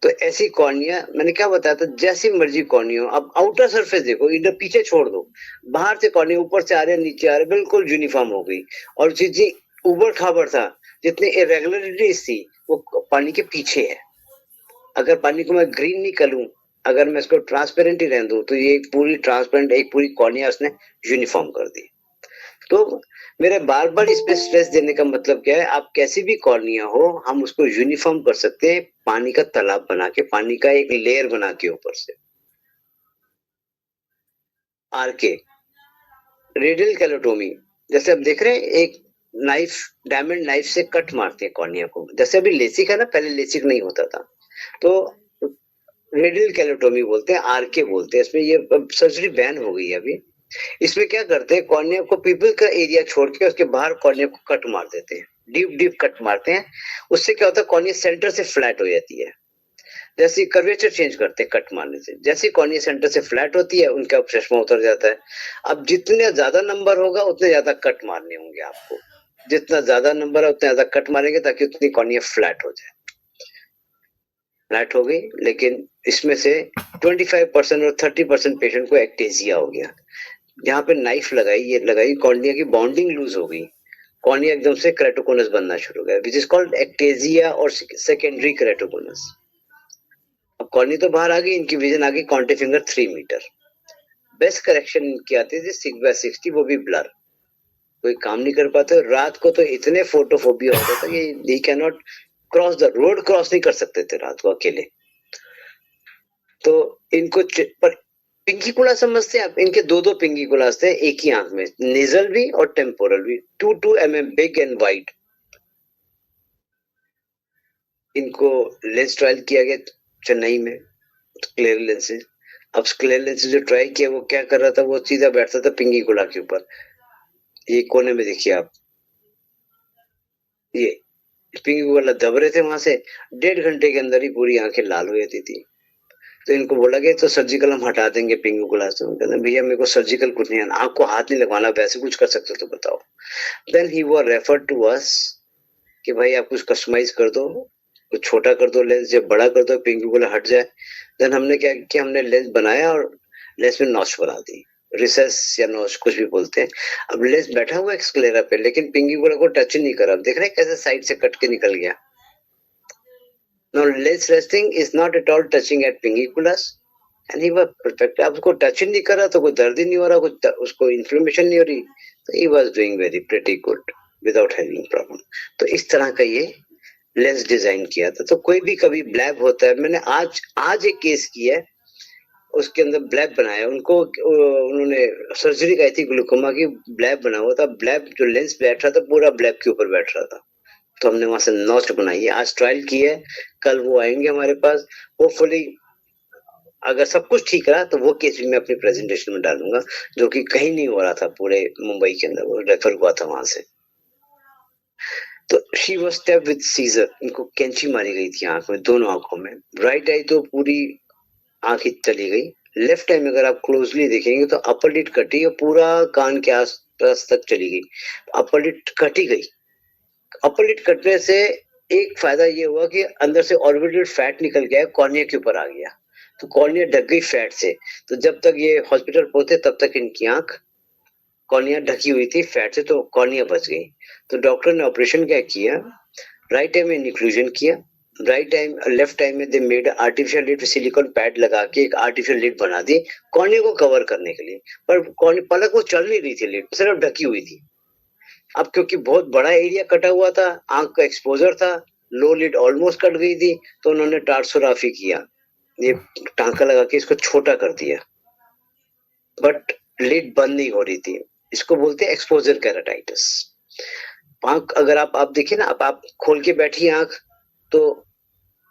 तो ऐसी कॉर्निया मैंने क्या बताया था, जैसी मर्जी कॉर्निया हो। अब आउटर सरफेस देखो, इधर पीछे छोड़ दो, बाहर से कॉर्निया ऊपर से आ रहे नीचे आ रहे, बिल्कुल यूनिफॉर्म हो गई। और जितनी उबड़ खाबड़ था, जितनी इरेगुलरिटीज थी, वो पानी के पीछे है। अगर पानी को मैं ग्रीन नहीं करूं, अगर मैं इसको ट्रांसपेरेंट ही रहने दूं, तो ये एक पूरी ट्रांसपेरेंट, एक पूरी कॉर्निया उसने यूनिफॉर्म कर दी। तो मेरे बार बार इस पे स्ट्रेस देने का मतलब क्या है, आप कैसी भी कॉर्निया हो, हम उसको यूनिफॉर्म कर सकते हैं पानी का तालाब बना के, पानी का एक लेयर बना के ऊपर से। आर के रेडियल कैलोटोमी, जैसे आप देख रहे हैं, एक नाइफ, डायमंड नाइफ से कट मारते हैं कॉर्निया को। जैसे अभी लेसिक है ना, पहले लेसिक नहीं होता था, तो रेडियल कैलोटोमी बोलते हैं, आर के बोलते हैं। इसमें ये सर्जरी बैन हो गई है अभी। इसमें क्या करते हैं, कॉर्निया को पीपल का एरिया छोड़ के उसके बाहर कॉर्निया को कट मार देते हैं, डीप डीप कट मारते हैं। उससे क्या होता है, कॉर्निया सेंटर से फ्लैट हो जाती है। जैसे कर्वेचर चेंज करते हैं कट मारने से, जैसे कॉर्निया सेंटर से फ्लैट होती है, उनका चश्मा उतर जाता है। अब जितने ज्यादा नंबर होगा उतने ज्यादा कट मारने होंगे आपको। जितना ज्यादा नंबर है उतने ज्यादा कट मारेंगे, ताकि उतनी कॉर्निया फ्लैट हो जाए। फ्लैट हो गई, लेकिन इसमें से 25% और 30% पेशेंट को एक्टेजिया हो गया। जहाँ पे नाइफ लगाई, ये लगाई, कॉर्निया की बाउंडिंग लूज हो गई, कॉर्निया एकदम से क्रेटोकोनस बनना शुरू हो गया, विच इज कॉल्ड एक्टेजिया और सेकेंडरी क्रेटोकोनस। अब कॉर्निया तो बाहर आ गई, इनकी विजन आ गई counting finger 3 metre. Best correction इनकी आती थी 6/60, वो भी ब्लर, कोई काम नहीं कर पाते। रात को तो इतने फोटोफोबिया होता था कि दे can not cross the road, cross नहीं कर सकते थे रात को अकेले। तो इनको पर पिंकीकुला समझते हैं आप, इनके दो दो पिंकीकुलास थे एक ही आंख में, नेजल भी और टेम्पोरल भी, 2 mm बिग एंड वाइड। इनको लेंस ट्रायल किया गया चेन्नई में, क्लियर लेंस से। अब क्लियर लेंस से जो ट्राई किया, वो क्या कर रहा था, वो सीधा बैठता था पिंकीकुला के ऊपर। ये कोने में देखिए आप, ये पिंकीकुला दब रहे थे वहां से, 1.5 घंटे के अंदर ही पूरी आंखें लाल हो जाती थी। तो इनको बोला गया तो सर्जिकल हम हटा देंगे पिंकीकुला से। कहते भैया मेरे को सर्जिकल कुछ नहीं आना, आंख को हाथ नहीं लगवाना, वैसे कुछ कर सकते हो तो बताओ। Then he was referred to us कि भाई आप कुछ कस्टमाइज कर दो, कुछ छोटा कर दो लेंस, जब बड़ा कर दो पिंकीकुला हट जाए। देन हमने क्या किया, हमने लेंस बनाया और लेंस में नॉच बना दी, रिसेस या नॉच कुछ भी बोलते हैं। अब लेंस बैठा हुआ एक्सक्लेरा पे, लेकिन पिंकीकुला को टच नहीं करा। देख रहे हैं कैसे साइड से कट के निकल गया। Now lens resting is not at all touching at pingiculus, and he was perfect. अब उसको टच ही नहीं कर रहा, तो कोई दर्द ही नहीं हो रहा, कुछ उसको इन्फ्लेमेशन नहीं हो रही, तो he was doing very pretty good without having problem. तो इस तरह का ये लेंस डिजाइन किया था। तो कोई भी कभी ब्लैब होता है, मैंने आज एक केस किया है, उसके अंदर ब्लैब बनाया, उनको उन्होंने सर्जरी कराई थी ग्लूकोमा की, ब्लैब बना हुआ था। ब्लैब जो लेंस बैठ रहा था, पूरा ब्लैब के ऊपर बैठ रहा था, तो हमने वहां से नोट बनाई है, आज ट्रायल की है, कल वो आएंगे हमारे पास। होपफुली अगर सब कुछ ठीक रहा तो वो केस भी मैं अपनी प्रेजेंटेशन में डालूंगा, जो कि कहीं नहीं हो रहा था पूरे मुंबई के अंदर, वो रेफर हुआ था वहां से। तो she was stabbed with scissor, इनको कैंची मारी गई थी आंख में, दोनों आंखों में। राइट आई तो पूरी आंख ही चली गई। लेफ्ट आई में अगर आप क्लोजली देखेंगे तो अपर लिड कटी और पूरा कान के आसपास तक चली गई, अपर लिड कटी गई। अपर लिड कटने से एक फायदा ये हुआ कि अंदर से ऑर्बिटल फैट निकल गया, कॉर्निया के ऊपर आ गया, तो कॉर्निया ढक गई फैट से। तो जब तक ये हॉस्पिटल पहुंचे तब तक इनकी आंख कॉर्निया ढकी हुई थी फैट से, तो कॉर्निया बच गई। तो डॉक्टर ने ऑपरेशन क्या किया, राइट टाइम में इंक्लूजन किया, राइट टाइम लेफ्ट टाइम में they made artificial lid, silicone pad लगा के एक आर्टिफिशियल लिड बना दी कॉर्निया को कवर करने के लिए। पर कॉर्निया पलक वो चल नहीं रही थी, लिड सिर्फ ढकी हुई थी। अब क्योंकि बहुत बड़ा एरिया कटा हुआ था, आंख का एक्सपोजर था, लो लिड ऑलमोस्ट कट गई थी, तो उन्होंने टार्सोग्राफी किया, ये टांका लगा के इसको छोटा कर दिया, बट लिड बंद नहीं हो रही थी। इसको बोलते हैं एक्सपोजर केराटाइटिस। आंख अगर आप देखिए ना, आप खोल के बैठी आंख, तो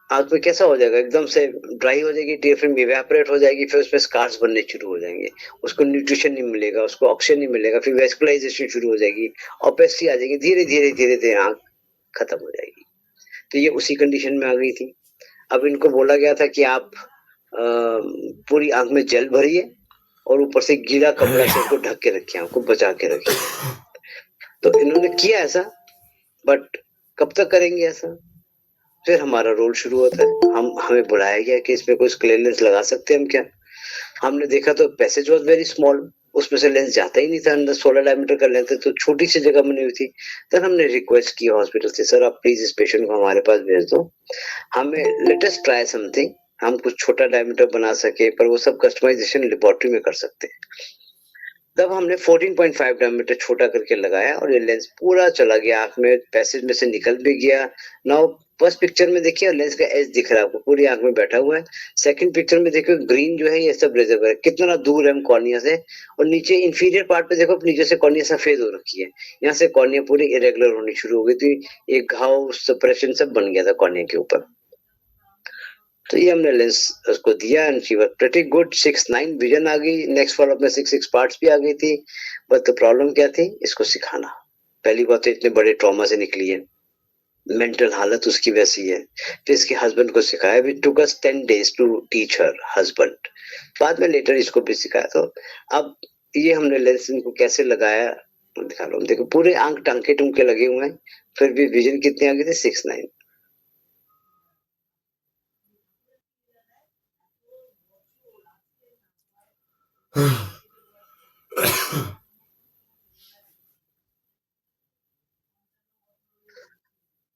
आँख में कैसा हो जाएगा, एकदम से ड्राई हो जाएगी, टीयरफिल्म इवेपोरेट हो जाएगी, फिर उसमें स्कार्स बनने शुरू हो जाएंगे, उसको न्यूट्रिशन नहीं मिलेगा, उसको ऑक्सीजन नहीं मिलेगा, फिर वेस्कुलाइजेशन शुरू हो जाएगी, ओपेसिटी आ जाएगी, धीरे धीरे धीरे धीरे आँख खत्म हो जाएगी। तो ये उसी कंडीशन में आ गई थी। अब इनको बोला गया था कि आप पूरी आँख में जेल भरिए और ऊपर से गीला कपड़ा से उसको ढक के रखिए, आँख को बचा के रखिए। तो इन्होंने किया ऐसा, बट कब तक करेंगे ऐसा? फिर हमारा रोल शुरू होता है, हमें बुलाया गया कि इसमें कोई क्लियर लेंस लगा सकते हैं हम क्या? हमने देखा तो पैसेज वाज वेरी स्मॉल, उसमें से लेंस जाता ही नहीं था अंदर, 16 डायमीटर का लेंस है, तो छोटी सी जगह बनी हुई थी। देन हमने रिक्वेस्ट की हॉस्पिटल से, सर आप प्लीज इस पेशेंट को हमारे पास भेज दो, हमें लेट अस ट्राई समथिंग, हम कुछ छोटा डायमीटर बना सके, पर वो सब कस्टमाइजेशन लेबोरेटरी में कर सकते हैं। तब हमने 14.5 डायमीटर छोटा करके लगाया और ये लेंस पूरा चला गया आंख में, पैसेज में से निकल भी गया। नाउ फर्स्ट पिक्चर में देखिए लेंस का एज दिख रहा है आपको, पूरी आंख में बैठा हुआ है। सेकंड पिक्चर में देखो ग्रीन जो है ये सब रिजर्व है, कितना दूर है हम कॉर्निया से, और नीचे इंफीरियर पार्ट पे देखो नीचे से कॉर्निया सफेद हो रखी है, यहाँ से कॉर्निया पूरी इरेगुलर होनी शुरू हो गई थी, एक घाव सप्रेशन सब बन गया था कॉर्निया के ऊपर। तो ये हमने लेंस उसको दिया and she was pretty good, 6/9 vision आ गई, नेक्स्ट फॉलोअप में 6 पार्ट्स भी आ गई थी। बट द प्रॉब्लम क्या थी, इसको सिखाना। पहली बात तो इतने बड़े ट्रॉमा से निकली है, मेंटल हालत उसकी वैसी है। फिर इसके हस्बैंड को सिखाया, भी took us 10 days to teach her husband, बाद में लेटर इसको भी सिखाया। तो अब ये हमने लेंस इनको कैसे लगाया दिखा लो, देखो पूरे आंख टांके टुंके लगे हुए हैं, फिर भी विजन कितनी आ गई थी, 6/9।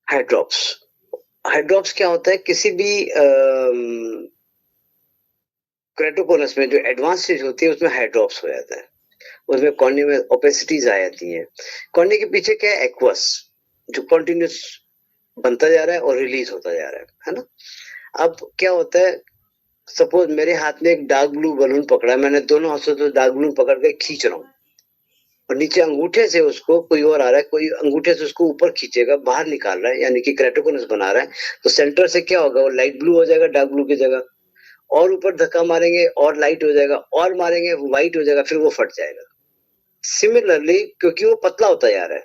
हाइड्रॉप्स, हाइड्रॉप्स क्या होता है, किसी भी क्रेटोकोनस में जो एडवांस स्टेज होती है उसमें हाइड्रॉप्स हो जाता है, उसमें कॉर्निया में ओपेसिटीज आ जाती है। कॉर्निया के पीछे क्या है, एक्वस, जो कंटिन्यूस बनता जा रहा है और रिलीज होता जा रहा है ना। अब क्या होता है, सपोज मेरे हाथ में एक डार्क ब्लू बलून पकड़ा है, मैंने दोनों हाथों से डार्क ब्लू पकड़ के खींच रहा हूँ, और नीचे अंगूठे से उसको कोई और आ रहा है, कोई अंगूठे से उसको ऊपर खींचेगा, बाहर निकाल रहा है, यानी कि क्रेटोकोनस बना रहा है, तो सेंटर से क्या होगा, वो लाइट ब्लू हो जाएगा डार्क ब्लू की जगह, और ऊपर धक्का मारेंगे और लाइट हो जाएगा, और मारेंगे व्हाइट हो जाएगा, फिर वो फट जाएगा। सिमिलरली क्योंकि वो पतला होता जा रहा है,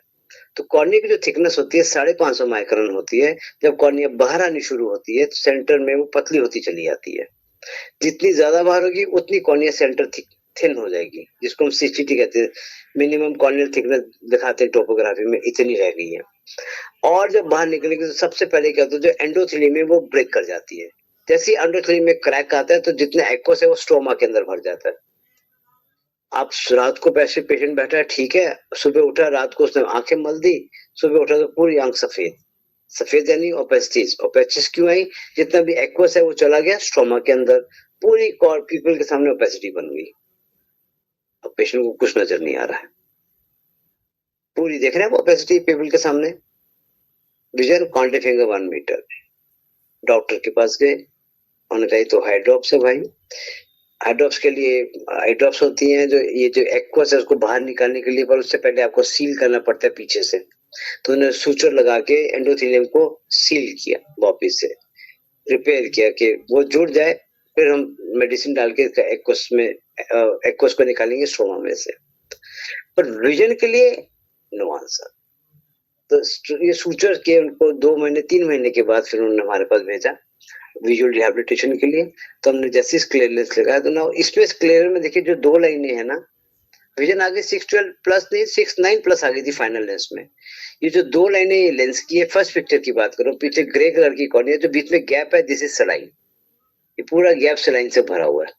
तो कॉर्निया की जो थिकनेस होती है 550 माइक्रोन होती है, जब कॉर्निया बाहर आनी शुरू होती है तो सेंटर में वो पतली होती चली जाती है, जितनी ज्यादा बाहर होगी उतनी कॉर्निया सेंटर थिन हो जाएगी, जिसको हम सीसीटी कहते हैं, मिनिमम कॉर्नियल थिकनेस दिखाते हैं टोपोग्राफी में, इतनी रह गई है। और जब बाहर निकलेगी तो सबसे पहले क्या होता है, जो एंडोथेलियम है वो ब्रेक कर जाती है, जैसे ही एंडोथेलियम में क्रैक आता है तो जितने एक्वस है वो स्ट्रोमा के अंदर भर जाता है। आप रात को पैसे पेशेंट बैठा है, ठीक है, सुबह उठा, रात को उसने आंखें मल दी, सुबह उठा तो पूरी आंख सफेद, सफेद यानी ओपेसिटीज, ओपेसिटीज क्यों आई, जितना भी एक्वस है वो चला गया स्ट्रोमा के अंदर, पूरी पीपल के सामने ओपेसिटी बन गई। अब पेशेंट को कुछ नजर नहीं आ रहा है, पूरी देख रहे हैं ओपेसिटी पीपल के सामने, विजन क्वांटिफाइंग 1 मीटर। डॉक्टर के पास गए, उन्होंने कहा तो हाइड्रॉप्स है भाई, हाइड्रॉप्स के लिए हाइड्रॉप्स होती हैं, जो ये जो एक्वस है उसको बाहर निकालने के लिए, पर उससे पहले आपको सील करना पड़ता है पीछे से, तो उन्होंने सूचर लगा के एंडोथेलियम को सील किया, वापिस से रिपेयर किया कि वो जुड़ जाए, फिर हम मेडिसिन डाल के एक्वस में एक्वस को निकालेंगे स्ट्रोमा में से। पर विजन के लिए नो आंसर, तो ये सूचर के उनको 2 महीने 3 महीने के बाद फिर उन्होंने हमारे पास भेजा विजुअल रिहेबिलिटेशन के लिए। तो हमने जैसे स्क्लेयर लेंस लगाया, तो ना इसमें स्क्लेयर में देखिए जो 2 लाइनें है ना, विजन आ गई 612 प्लस नहीं 6/9 प्लस आ गई थी फाइनल लेंस में। ये जो 2 लाइनें ये लेंस की है, फर्स्ट पिक्चर की बात करो, पीछे ग्रे कलर की कॉर्निया, जो बीच में गैप है, दिस इज सलाइन, ये पूरा गैप सलाइन से भरा हुआ है,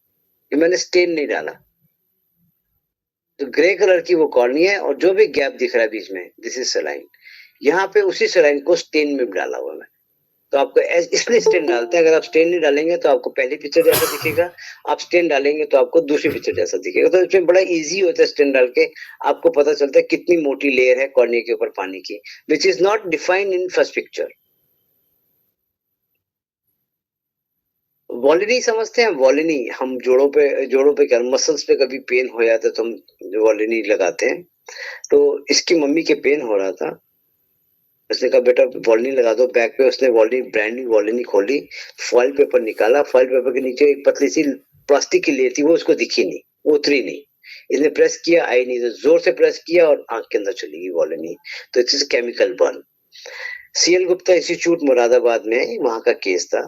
ये मैंने स्टेन नहीं डाला। तो ग्रे कलर की वो कॉर्निया है, और जो भी गैप दिख रहा है बीच में, दिस इज सलाइन, यहाँ पे उसी सलाइन को स्टेन में डाला हुआ है। तो आपको इसलिए स्टेन डालते हैं, अगर आप स्टेन नहीं डालेंगे तो आपको पहली पिक्चर जैसा दिखेगा, आप स्टेन डालेंगे तो आपको दूसरी पिक्चर जैसा दिखेगा। तो इसमें बड़ा इजी होता है स्टेन डाल के, आपको पता चलता है कितनी मोटी लेयर है कॉर्निया के ऊपर पानी की, which is not defined in first picture. Volini समझते हैं, वॉलिनी हम जोड़ों पे क्या मसल्स पे कभी पेन हो जाता है तो हम वॉलिनी लगाते हैं, तो इसकी मम्मी के पेन हो रहा था, उसने कहा बेटा वॉलिनी लगा दो बैग पे। उसने वॉलिनी, ब्रांड न्यू वॉलिनी खोली, फॉइल पेपर निकाला, फॉइल पेपर के नीचे एक पतली सी प्लास्टिक की लेयर थी, वो उसको दिखी नहीं, वो उतरी नहीं। इसने प्रेस किया, आई नहीं, तो जोर से प्रेस किया और आंख के अंदर चली गई वॉलिनी। तो it's chemical burn. CL Gupta institute Moradabad में वहां का केस था,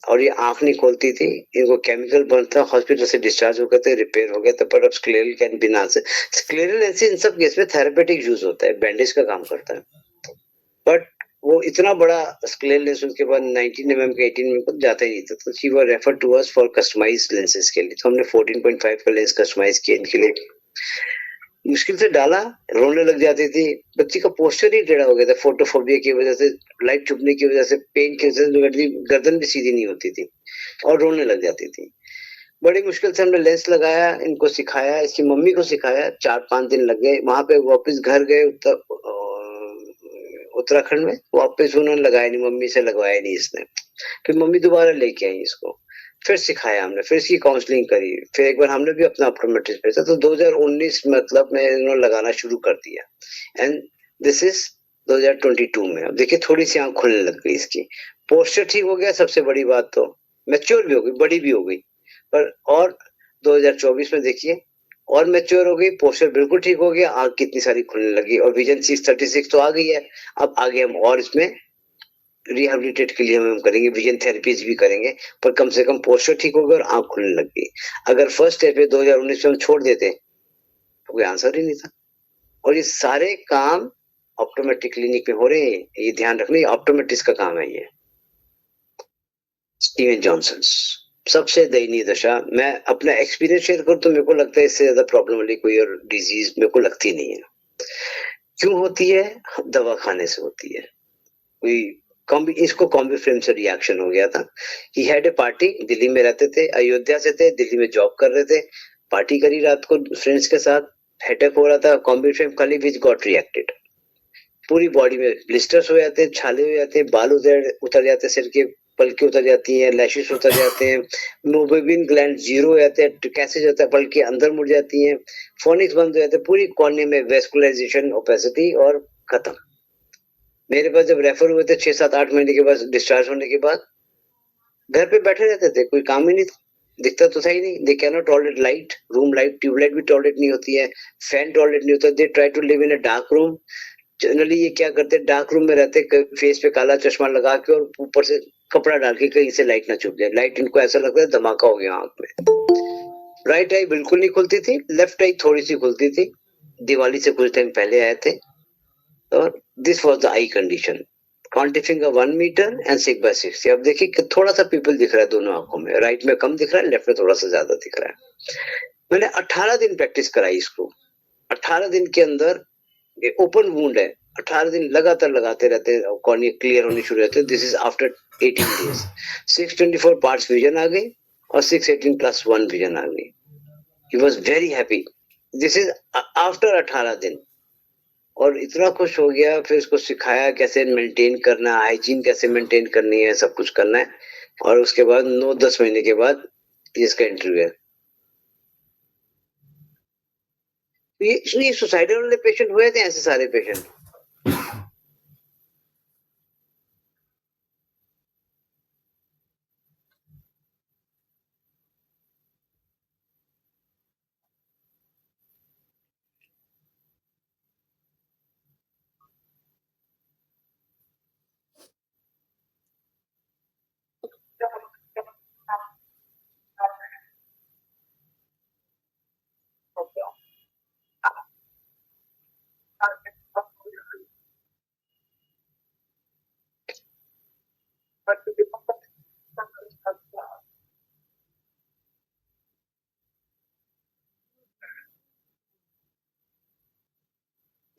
और ये आंख नहीं खोलती थी, इनको केमिकल बर्न था, हॉस्पिटल से डिस्चार्ज हो गए थे, रिपेयर हो गया था, पर अब स्क्लेरल कैन बी नाम से स्क्लेरल इन सब केस में थेरेपेटिक यूज होता है, बैंडेज का काम करता है। बट वो इतना बड़ा स्क्लेरल लेंस उसके बाद 19 mm के 18 mm को जाता ही नहीं था, तो she were refer to us for customised lenses के लिए। तो हमने 14.5 का लेंस कस्टमाइज किया इनके लिए। मुश्किल से डाला, रोने लग जाती थी, बच्ची का पोस्चर ही टेढ़ा हो गया था फोटोफोबिया की वजह से, लाइट चुभने की वजह से, पेन की वजह से गर्दन भी सीधी नहीं होती थी और रोने लग जाती थी। बड़ी मुश्किल से हमने लेंस लगाया, इनको सिखाया, इसकी मम्मी को सिखाया, 4-5 दिन लग गए। वहां पे वापस घर गए उत्तराखंड में, वापस उन्होंने लगाया नहीं, मम्मी से लगवाया नहीं इसने। फिर मम्मी दोबारा लेके आई इसको, फिर सिखाया हमने, फिर इसकी काउंसलिंग करी, फिर एक बार हमने भी अपना ऑप्टोमेट्रिस्ट भेजा, तो 2019 मतलब में इन्होंने लगाना शुरू कर दिया। एंड दिस इज 2022 में। अब देखिए थोड़ी सी आंख खुलने लग गई इसकी, पोस्चर ठीक हो गया, सबसे बड़ी बात तो मैच्योर भी हो गई, बड़ी भी हो गई। पर और 2024 में देखिए और मैच्योर हो गई, पोस्चर बिल्कुल ठीक हो गया, आंख कितनी सारी खुलने लगी, और विजन 636 तो आ गई है। अब आगे हम और इसमें रिहेबिलिटेट के लिए हम करेंगे, विजन थेरेपीज भी करेंगे, पर कम से कम पोस्चर ठीक हो गया और आंख खुलने लग गई। अगर फर्स्ट स्टेप पे 2019 में हम छोड़ देते तो कोई आंसर ही नहीं था। और ये सारे काम ऑप्टोमेट्रिक क्लिनिक में हो रहे हैं, ये ध्यान रखना, ये ऑप्टोमेट्रिस्ट का काम है। ये स्टीवन जॉनसन सबसे दयनीय दशा। मैं अपना एक्सपीरियंस शेयर करूं तो मेरे को लगता है इससे ज्यादा प्रॉब्लम वाली कोई और डिजीज मेरे को लगती नहीं है। क्यों होती है? दवा खाने से होती है। कोई इसको कॉम्बी फ्रेम से रिएक्शन हो गया था। ही हैड ए पार्टी, दिल्ली में रहते थे, अयोध्या से थे, दिल्ली में जॉब कर रहे थे, पार्टी करी रात को फ्रेंड्स के साथ, हेडेक हो रहा था, कॉम्बी फ्रेम खाली विच गॉट रिएक्टेड, पूरी बॉडी में ब्लिस्टर्स हो जाते हैं, छाले हो जाते हैं, बाल उतर जाते हैं, सिर के पलके उतर जाती है, लैशेस उतर जाते हैं, मोबिन ग्लैंड जीरो हो जाते हैं, कैसे जाता है, पलके अंदर मुड़ जाती हैं, फोनिक्स बंद हो जाते हैं, पूरी कॉर्निया में वेस्कुलराइजेशन, ओपेसिटी और खत्म। मेरे पास जब रेफर हुए थे 6-7-8 महीने के बाद, डिस्चार्ज होने के बाद, घर पे बैठे रहते थे, कोई काम ही नहीं दिखता तो था ही नहीं। They can not tolerate light, room light, tube light भी टॉलरेट नहीं होती है, फैन टॉलरेट नहीं होता। They try to live in a dark room. Generally ये क्या करते, डार्क रूम में रहते, फेस पे काला चश्मा लगा के और ऊपर से कपड़ा डाल के, कहीं से लाइट ना चुभ जाए। लाइट इनको ऐसा लगता है धमाका हो गया आंख में। राइट आई बिल्कुल नहीं खुलती थी, लेफ्ट आई थोड़ी सी खुलती थी। दिवाली से कुछ टाइम पहले आए थे, और this was the eye condition. Counting finger 1 metre and 6x6। अब देखिए कि थोड़ा सा पीपल दिख रहा है दोनों आंखों में, राइट में कम दिख रहा है, लेफ्ट में थोड़ा सा ज्यादा दिख रहा है। मैंने 18 दिन प्रैक्टिस कराई इसको। 18 दिन के अंदर ये ओपन वुंड है, 18 दिन लगातार लगाते रहते हैं, कॉर्निया क्लियर होनी शुरू रहते हैं। This is after 18 days 624 parts vision आ गई और 618 प्लस 1 विजन आ गई। He was very happy. This is after 18 दिन, और इतना खुश हो गया। फिर उसको सिखाया कैसे मेंटेन करना, हाइजीन कैसे मेंटेन करनी है, सब कुछ करना है। और उसके बाद 9-10 महीने के बाद इसका इंटरव्यू है। ये सुसाइडल वाले पेशेंट हुए थे, ऐसे सारे पेशेंट।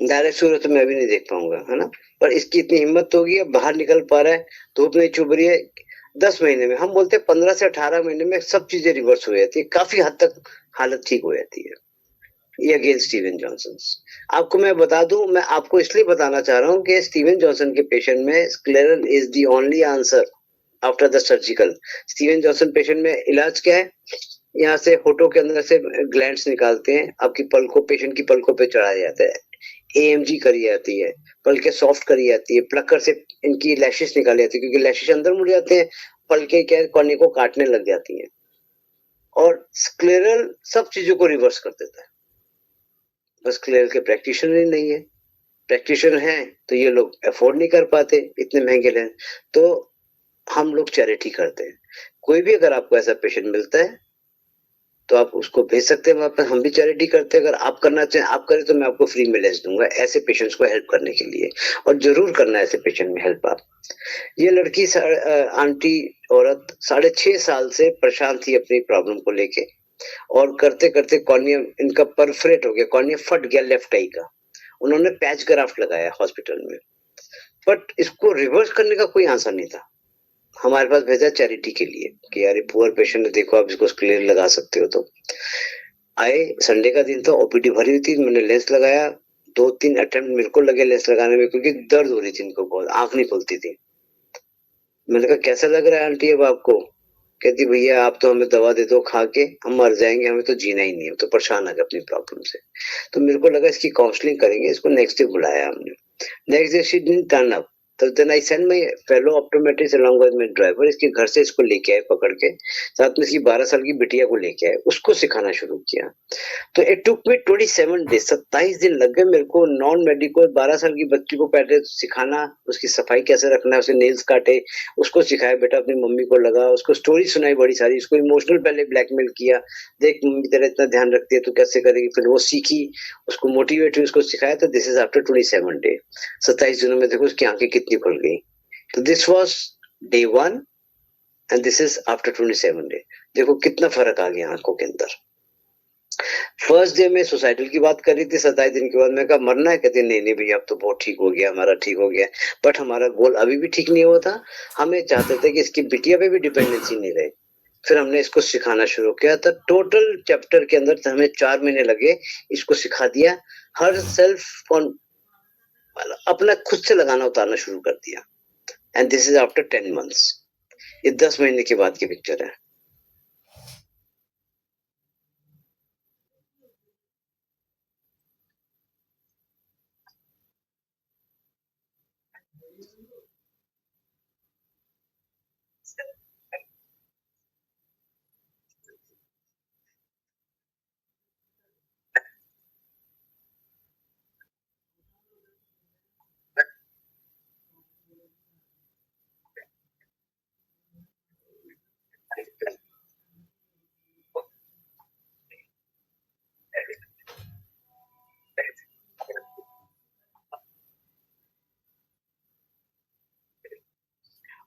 डायरेक्ट सूरज तो मैं भी नहीं देख पाऊंगा, है ना। पर इसकी इतनी हिम्मत होगी, अब बाहर निकल पा रहा है, धूप नहीं चुभ रही है। 10 महीने में, हम बोलते हैं 15 से 18 महीने में सब चीजें रिवर्स हो जाती है, काफी हद तक हालत ठीक हो जाती है। ये अगेन स्टीवन जॉनसन। आपको मैं बता दूं, मैं आपको इसलिए बताना चाह रहा हूँ कि स्टीवन जॉनसन के पेशेंट में scleral is the only answer after the surgical. Steven Johnson patient में इलाज क्या है? यहाँ से होठों के अंदर से ग्लैंड्स निकालते हैं, आपकी पलकों, पेशेंट की पलकों पे चढ़ाया जाता है। एएमजी करी जाती है, पलकें सॉफ्ट करी जाती है, प्लकर से इनकी लैशेस निकाली जाती है क्योंकि लैशेस अंदर मुड़ जाते हैं, पलकें क्या है कॉर्निया को काटने लग जाती हैं और स्क्लेरल सब चीजों को रिवर्स कर देता है। बस क्लियर के प्रैक्टिशनर ही नहीं है, प्रैक्टिशनर हैं तो ये लोग अफोर्ड नहीं कर पाते इतने महंगे लें, तो हम लोग चैरिटी करते हैं। कोई भी अगर आपको ऐसा पेशेंट मिलता है तो आप उसको भेज सकते हैं वहां पर, हम भी चैरिटी करते हैं। अगर आप करना चाहें आप करें तो मैं आपको फ्री में लेंस दूंगा ऐसे पेशेंट्स को हेल्प करने के लिए, और जरूर करना ऐसे पेशेंट में हेल्प आप। ये लड़की आंटी औरत 6.5 साल से परेशान थी अपनी प्रॉब्लम को लेके, और करते करते कॉर्निया इनका परफरेट हो गया, कॉर्निया फट गया लेफ्ट आई का, उन्होंने पैच ग्राफ्ट लगाया हॉस्पिटल में, बट इसको रिवर्स करने का कोई आंसर नहीं था। हमारे पास भेजा चैरिटी के लिए कि यार पुअर पेशेंट है, देखो आप इसको क्लियर लगा सकते हो। तो आए, संडे का दिन था, ओपीडी भरी हुई थी, मैंने लेंस लगाया, 2-3 अटेम्प्ट मेरे को लगे लेंस लगाने में क्योंकि दर्द हो रही थी इनको बहुत, आंख नहीं खुलती थी। मैंने कहा कैसा लग रहा है आंटी अब आपको? कहती भैया आप तो हमें दवा दे दो, खा के हम मर जाएंगे, हमें तो जीना ही नहीं है, तो परेशान आ गए अपनी प्रॉब्लम से। तो मेरे को लगा इसकी काउंसलिंग करेंगे, इसको नेक्स्ट डे बुलाया हमने। Next day she didn't turn up, तो then I send my fellow optometrist along with my driver, इसके घर से इसको लेके आए पकड़ के, साथ में इसकी 12 साल की बिटिया को लेके आए, उसको सिखाना शुरू किया। तो इट टुक मी 27 डेज, 27 दिन लग गए मेरे को नॉन मेडिकल 12 साल की बच्ची को पहले सिखाना, उसकी सफाई कैसे रखना है, उसे नेल्स काटे, उसको सिखाया बेटा अपनी मम्मी को लगा, उसको स्टोरी सुनाई बड़ी सारी, उसको इमोशनल पहले ब्लैकमेल किया, देख मम्मी तेरा इतना ध्यान रखती है तो कैसे करेगी, फिर वो सीखी, उसको मोटिवेट हुई, उसको सिखाया। तो दिस इज आफ्टर 27 डे, 27 दिनों में देखो उसकी आंखें कितनी खुल गई। तो this was day 1 and this is after 27 day. देखो कितना फर्क आ गया आंखों के अंदर। फर्स्ट डे में सुसाइडल की बात कर रही थी, 27 दिन के बाद मैं कहा मरना है, कहती नहीं नहीं भैया अब तो बहुत ठीक हो गया, हमारा ठीक हो गया, बट हमारा गोल अभी भी ठीक नहीं हुआ था, हमें चाहते थे कि इसकी बिटिया पे भी डिपेंडेंसी नहीं रहे। फिर हमने इसको सिखाना शुरू किया, तो टोटल चैप्टर के अंदर हमें 4 महीने लगे, इसको सिखा दिया, हर सेल्फ अपना खुद से लगाना उतारना शुरू कर दिया। And this is after 10 months, ये 10 महीने के बाद की पिक्चर है।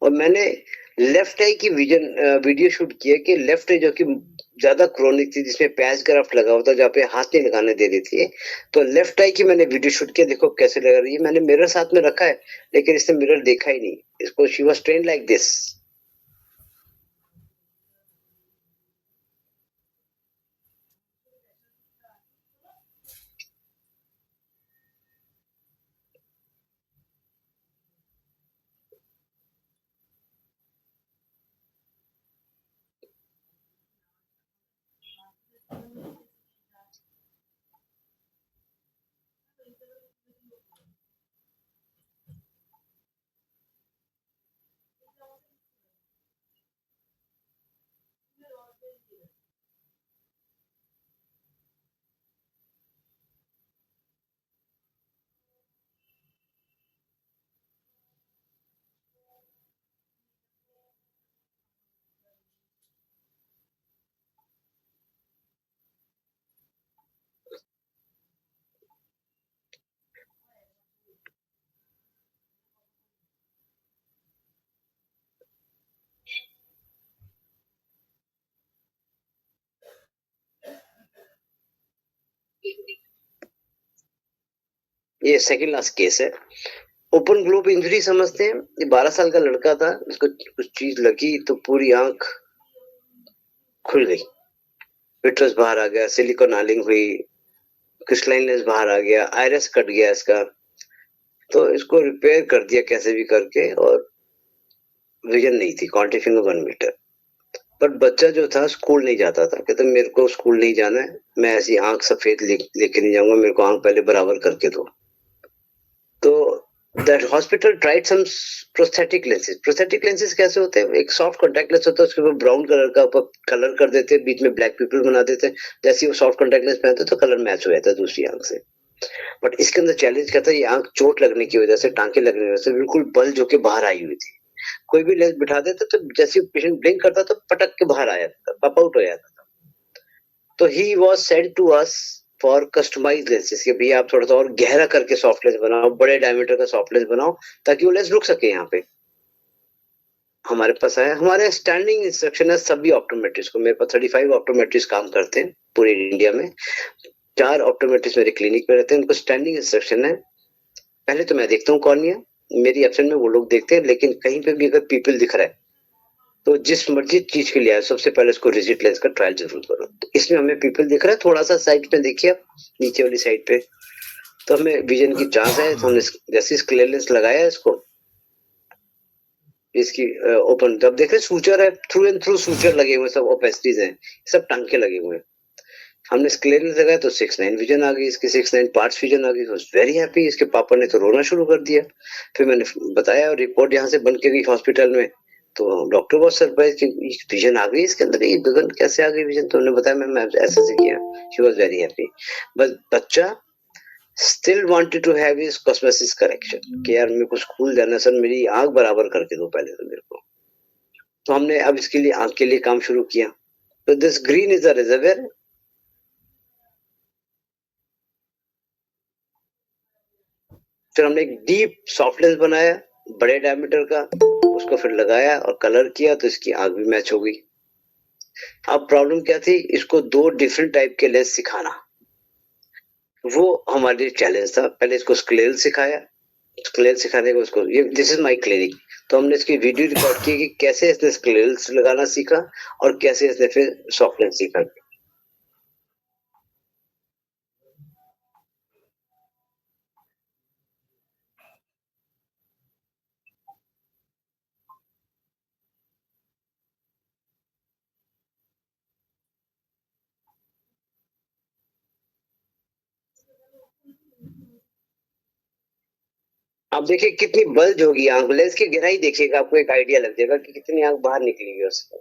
और मैंने लेफ्ट आई की विजन वीडियो शूट किया कि लेफ्ट आई जो कि ज्यादा क्रोनिक थी, जिसमें पैच ग्राफ्ट लगा हुआ था, जहाँ पे हाथ नहीं लगाने दे रही थी, तो लेफ्ट आई की मैंने वीडियो शूट किया, देखो कैसे लगा रही है। मैंने मिरर साथ में रखा है लेकिन इसने मिरर देखा ही नहीं, इसको she was trained like this. ये सेकंड लास्ट केस है, ओपन ग्लोब इंजरी समझते हैं। ये 12 साल का लड़का था, इसको कुछ चीज लगी तो पूरी आंख खुल गई, विट्रस बाहर आ गया, सिलिकॉन आलिंग हुई, क्रिस्टलाइननेस बाहर आ गया, आयरस कट गया इसका, तो इसको रिपेयर कर दिया कैसे भी करके, और विजन नहीं थी, क्वांटिफिंग 1 मीटर। बट बच्चा जो था स्कूल नहीं जाता था, कहता मेरे को स्कूल नहीं जाना है, मैं ऐसी आंख सफेद लेके नहीं जाऊंगा, मेरे को आंख पहले बराबर करके दो। तो that hospital tried some prosthetic lenses. Prosthetic lenses कैसे होते हैं? एक सॉफ्ट कॉन्टैक्ट लेंस होता है, उसके ऊपर ब्राउन कलर का ऊपर कलर कर देते हैं, बीच में ब्लैक पिपल बना देते हैं। जैसे वो सॉफ्ट कॉन्टैक्ट लेंस पहनते हैं तो कलर मैच हो जाता है दूसरी आंख से। बट इसके अंदर चैलेंज क्या था? ये आंख चोट लगने की वजह से, टांके लगने की वजह से बिल्कुल बल्ज होके बाहर आई हुई थी। कोई भी लेंस बिठा देते तो जैसे पेशेंट ब्लिंक करता तो पटक के बाहर आ जाता था, पॉप आउट हो जाता था। तो he was sent to us for customise lenses कि भैया आप थोड़ा सा और गहरा करके सॉफ्ट लेंस बनाओ, बड़े डायमीटर का सॉफ्ट लेंस बनाओ ताकि वो लेंस रुक सके यहाँ पे। हमारे पास आया, हमारे स्टैंडिंग इंस्ट्रक्शन है सभी ऑप्टोमेट्रिस्ट को। मेरे पास 35 ऑप्टोमेट्रिस्ट काम करते हैं पूरे इंडिया में। 4 ऑप्टोमेट्रिस्ट मेरे क्लिनिक पे रहते हैं, उनको स्टैंडिंग इंस्ट्रक्शन है। पहले तो मैं देखता हूँ कॉर्निया, मेरी एब्सेंट में वो लोग देखते हैं, लेकिन कहीं पे भी अगर पीपल दिख रहा है तो जिस मर्जी चीज के लिए आए सबसे पहले उसको रिजिड लेंस का ट्रायल जरूर करो। तो इसमें हमें पीपल दिख रहा है, थोड़ा सा साइड पे देखिए आप, नीचे वाली साइड पे, तो हमें विजन की चांस है। तो हमने जैसे क्लियर लेंस लगाया इसको, इसकी ओपन, जब देख रहे सूचर है, थ्रू एंड थ्रू सूचर लगे हुए, सब ओपेसिटीज हैं, सब टांके लगे हुए हैं। हमने स्क्लेर लगाया तो 6/9 विजन आ गई, इसके 6/9 पार्ट्स विजन आ गई। Very happy. इसके पापा ने तो रोना शुरू कर दिया। फिर मैंने बताया और रिपोर्ट यहाँ से बन के गई हॉस्पिटल में, तो डॉक्टर बहुत सरप्राइज कि विजन आ गई इसके अंदर, ये गगन कैसे आ गई विजन? तो उन्होंने बताया मैम ऐसे से किया। She was very happy. बस बच्चा still wanted to have his cosmesis correction कि यार मेरे को स्कूल जाना सर, मेरी आंख बराबर करके दो पहले तो मेरे को। तो हमने अब इसके लिए आंख के लिए काम शुरू किया। तो this green is a reservoir. फिर हमने एक डीप सॉफ्ट लेंस बनाया बड़े डायमीटर का, उसको फिर लगाया और कलर किया तो इसकी आंख भी मैच हो गई। अब प्रॉब्लम क्या थी? इसको 2 डिफरेंट टाइप के लेंस सिखाना, वो हमारे लिए चैलेंज था। पहले इसको स्क्लेल सिखाया, स्क्लेल सिखाने को उसको, ये दिस इज माय क्लिनिक, तो हमने इसकी वीडियो रिकॉर्ड की कि कैसे इसने स्क्लेल्स लगाना सीखा और कैसे इसने फिर सॉफ्ट लेंस सीखा। आप देखिए कितनी बल्ज होगी आंख, लेंस की गहराई देखिएगा, आपको एक आइडिया लग जाएगा कि कितनी आंख बाहर निकली है उससे।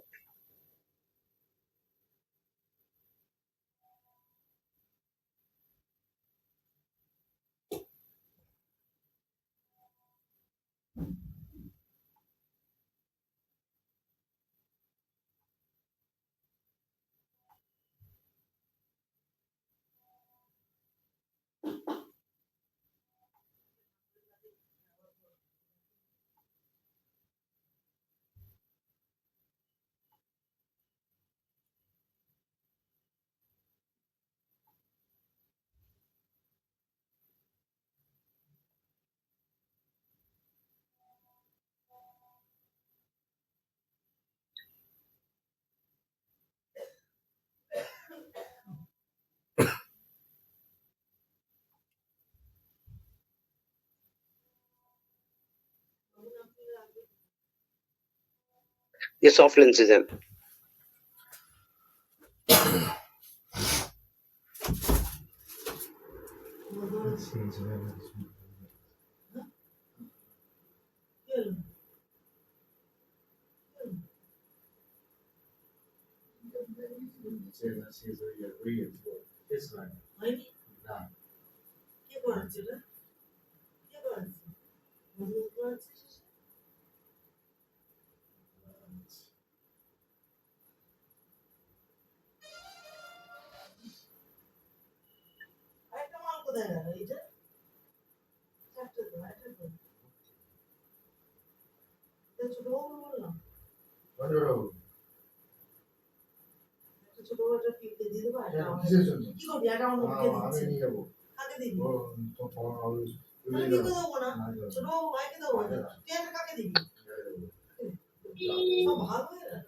ये सॉफ्ट लेंसेज हैं।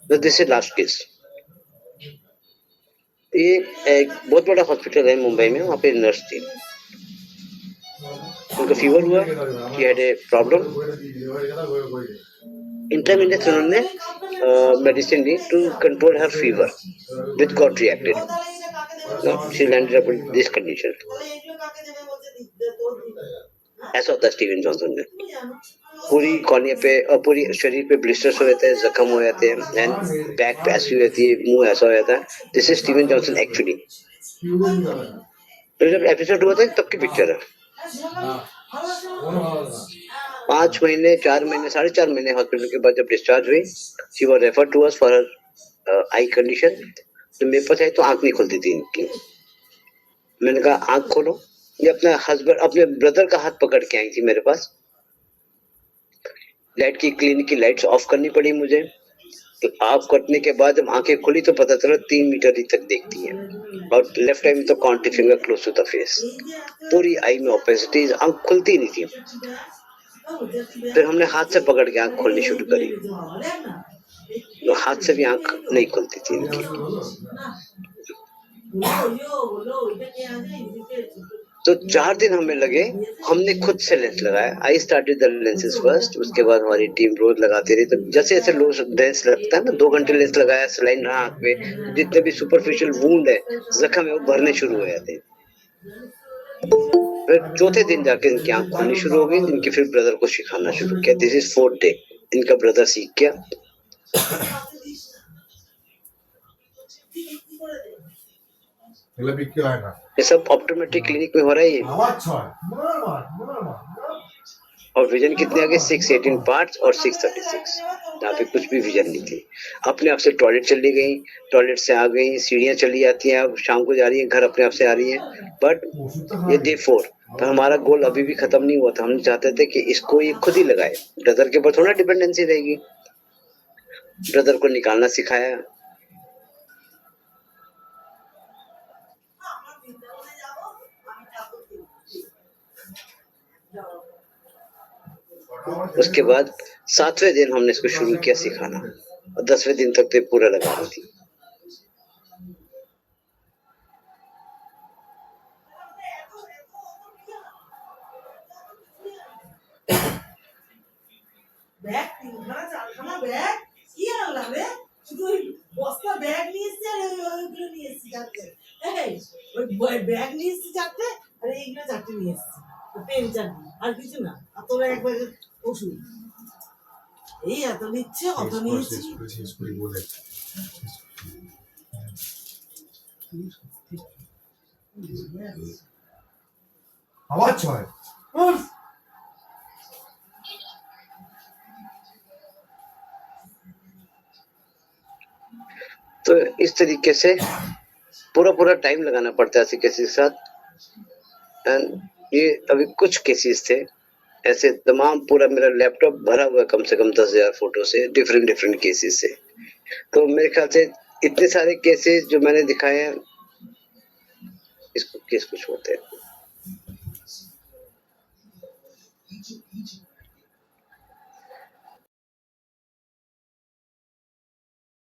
तो दिस इज लास्ट केस। ये एक बहुत बड़ा हॉस्पिटल है मुंबई में, वहाँ पे नर्स थी, उनका फीवर हुआ, he had a problem. Intermediate उन्होंने मेडिसिन ली to control her fever, which got reacted. She landed up in this condition. ऐसा होता है स्टीवन जॉनसन में, पूरी कॉर्निया पे और पूरी शरीर पे ब्लिस्टर्स हो जाते हैं, जख्म हो जाते हैं, एंड बैक पे ऐसी हो जाती है, मुंह ऐसा हो जाता है। This is Steven Johnson actually. तो जब एपिसोड हुआ था तब की पिक्चर है। 5 महीने 4 महीने 4.5 महीने हॉस्पिटल के बाद जब डिस्चार्ज हुई, she was referred to us for her eye condition. तो मेरे पास आई तो आंख नहीं खुलती थी इनकी। मैंने कहा आंख खोलो। ये अपना हस्बैंड अपने ब्रदर का हाथ पकड़ के आई थी मेरे पास। लाइट की क्लिनिक की लाइट्स ऑफ करनी पड़ी मुझे। तो ऑफ करने के बाद जब आंखें खुली तो पता चला 3 मीटर ही तक देखती है, और लेफ्ट आई में तो count finger close to the face, पूरी आई में ओपेसिटी, आंख खुलती नहीं थी। फिर हमने हाथ से पकड़ के आंख खोलनी शुरू करी, तो हाथ से भी आंख नहीं खुलती थी इनकी। तो 4 दिन हमें लगे, हमने खुद से लेंस लगाया। I started the lenses first, उसके बाद हमारी टीम रोज लगाती रही। तो जैसे जैसे लेंस लगता है ना, 2 घंटे लेंस लगाया, सलाइन रहा आंख पे, तो जितने भी सुपरफिशियल वुंड है, जख्म है, वो भरने शुरू हो जाते हैं। फिर चौथे दिन जाके इनकी आंख खुलनी शुरू हो गई। इनके फिर ब्रदर को सिखाना शुरू किया। दिस इज 4th डे, इनका ब्रदर सीख गया। ये सब ऑप्टोमेट्रिक क्लिनिक में हो रहा है ये। और विजन कितने आ गए? 618 पार्ट्स और 636। यहाँ पे कुछ भी विजन नहीं थी। अपने आप से टॉयलेट चली गई, टॉयलेट से आ गई, सीढ़ियाँ चली जाती हैं, अब शाम को जा रही है घर, अपने आप से आ रही है। बट ये डे 4, पर हमारा गोल अभी भी खत्म नहीं हुआ था। हम चाहते थे कि इसको ये खुद ही लगाए, ब्रदर के ऊपर थोड़ा डिपेंडेंसी रहेगी। ब्रदर को निकालना सिखाया। उसके बाद 7वें दिन हमने इसको शुरू किया सिखाना, और 10वें दिन तक तो पूरा लगा रही थी। ব্যাগ তিনখানা চারখানা ব্যাগ কি আনলাম রে শুধু ওই বস্তা ব্যাগ নিয়ে এসেছি আর ওইগুলো নিয়ে এসেছি চারটে ওই ব্যাগ নিয়ে এসেছি চারটে আর এইগুলো চারটে নিয়ে এসেছি পেন চারটে আর কিছু না আর তোরা একবার ওষুধ এই এত নিচ্ছে অত নিয়েছি আওয়াজ হয় तो इस तरीके से पूरा टाइम लगाना पड़ता है ऐसे केसेस के साथ। एंड ये अभी कुछ केसेस थे ऐसे, तमाम पूरा मेरा लैपटॉप भरा हुआ है कम से कम 10,000 फोटो से, डिफरेंट केसेस से। तो मेरे ख्याल से इतने सारे केसेस जो मैंने दिखाए हैं, इसको केस कुछ होते हैं।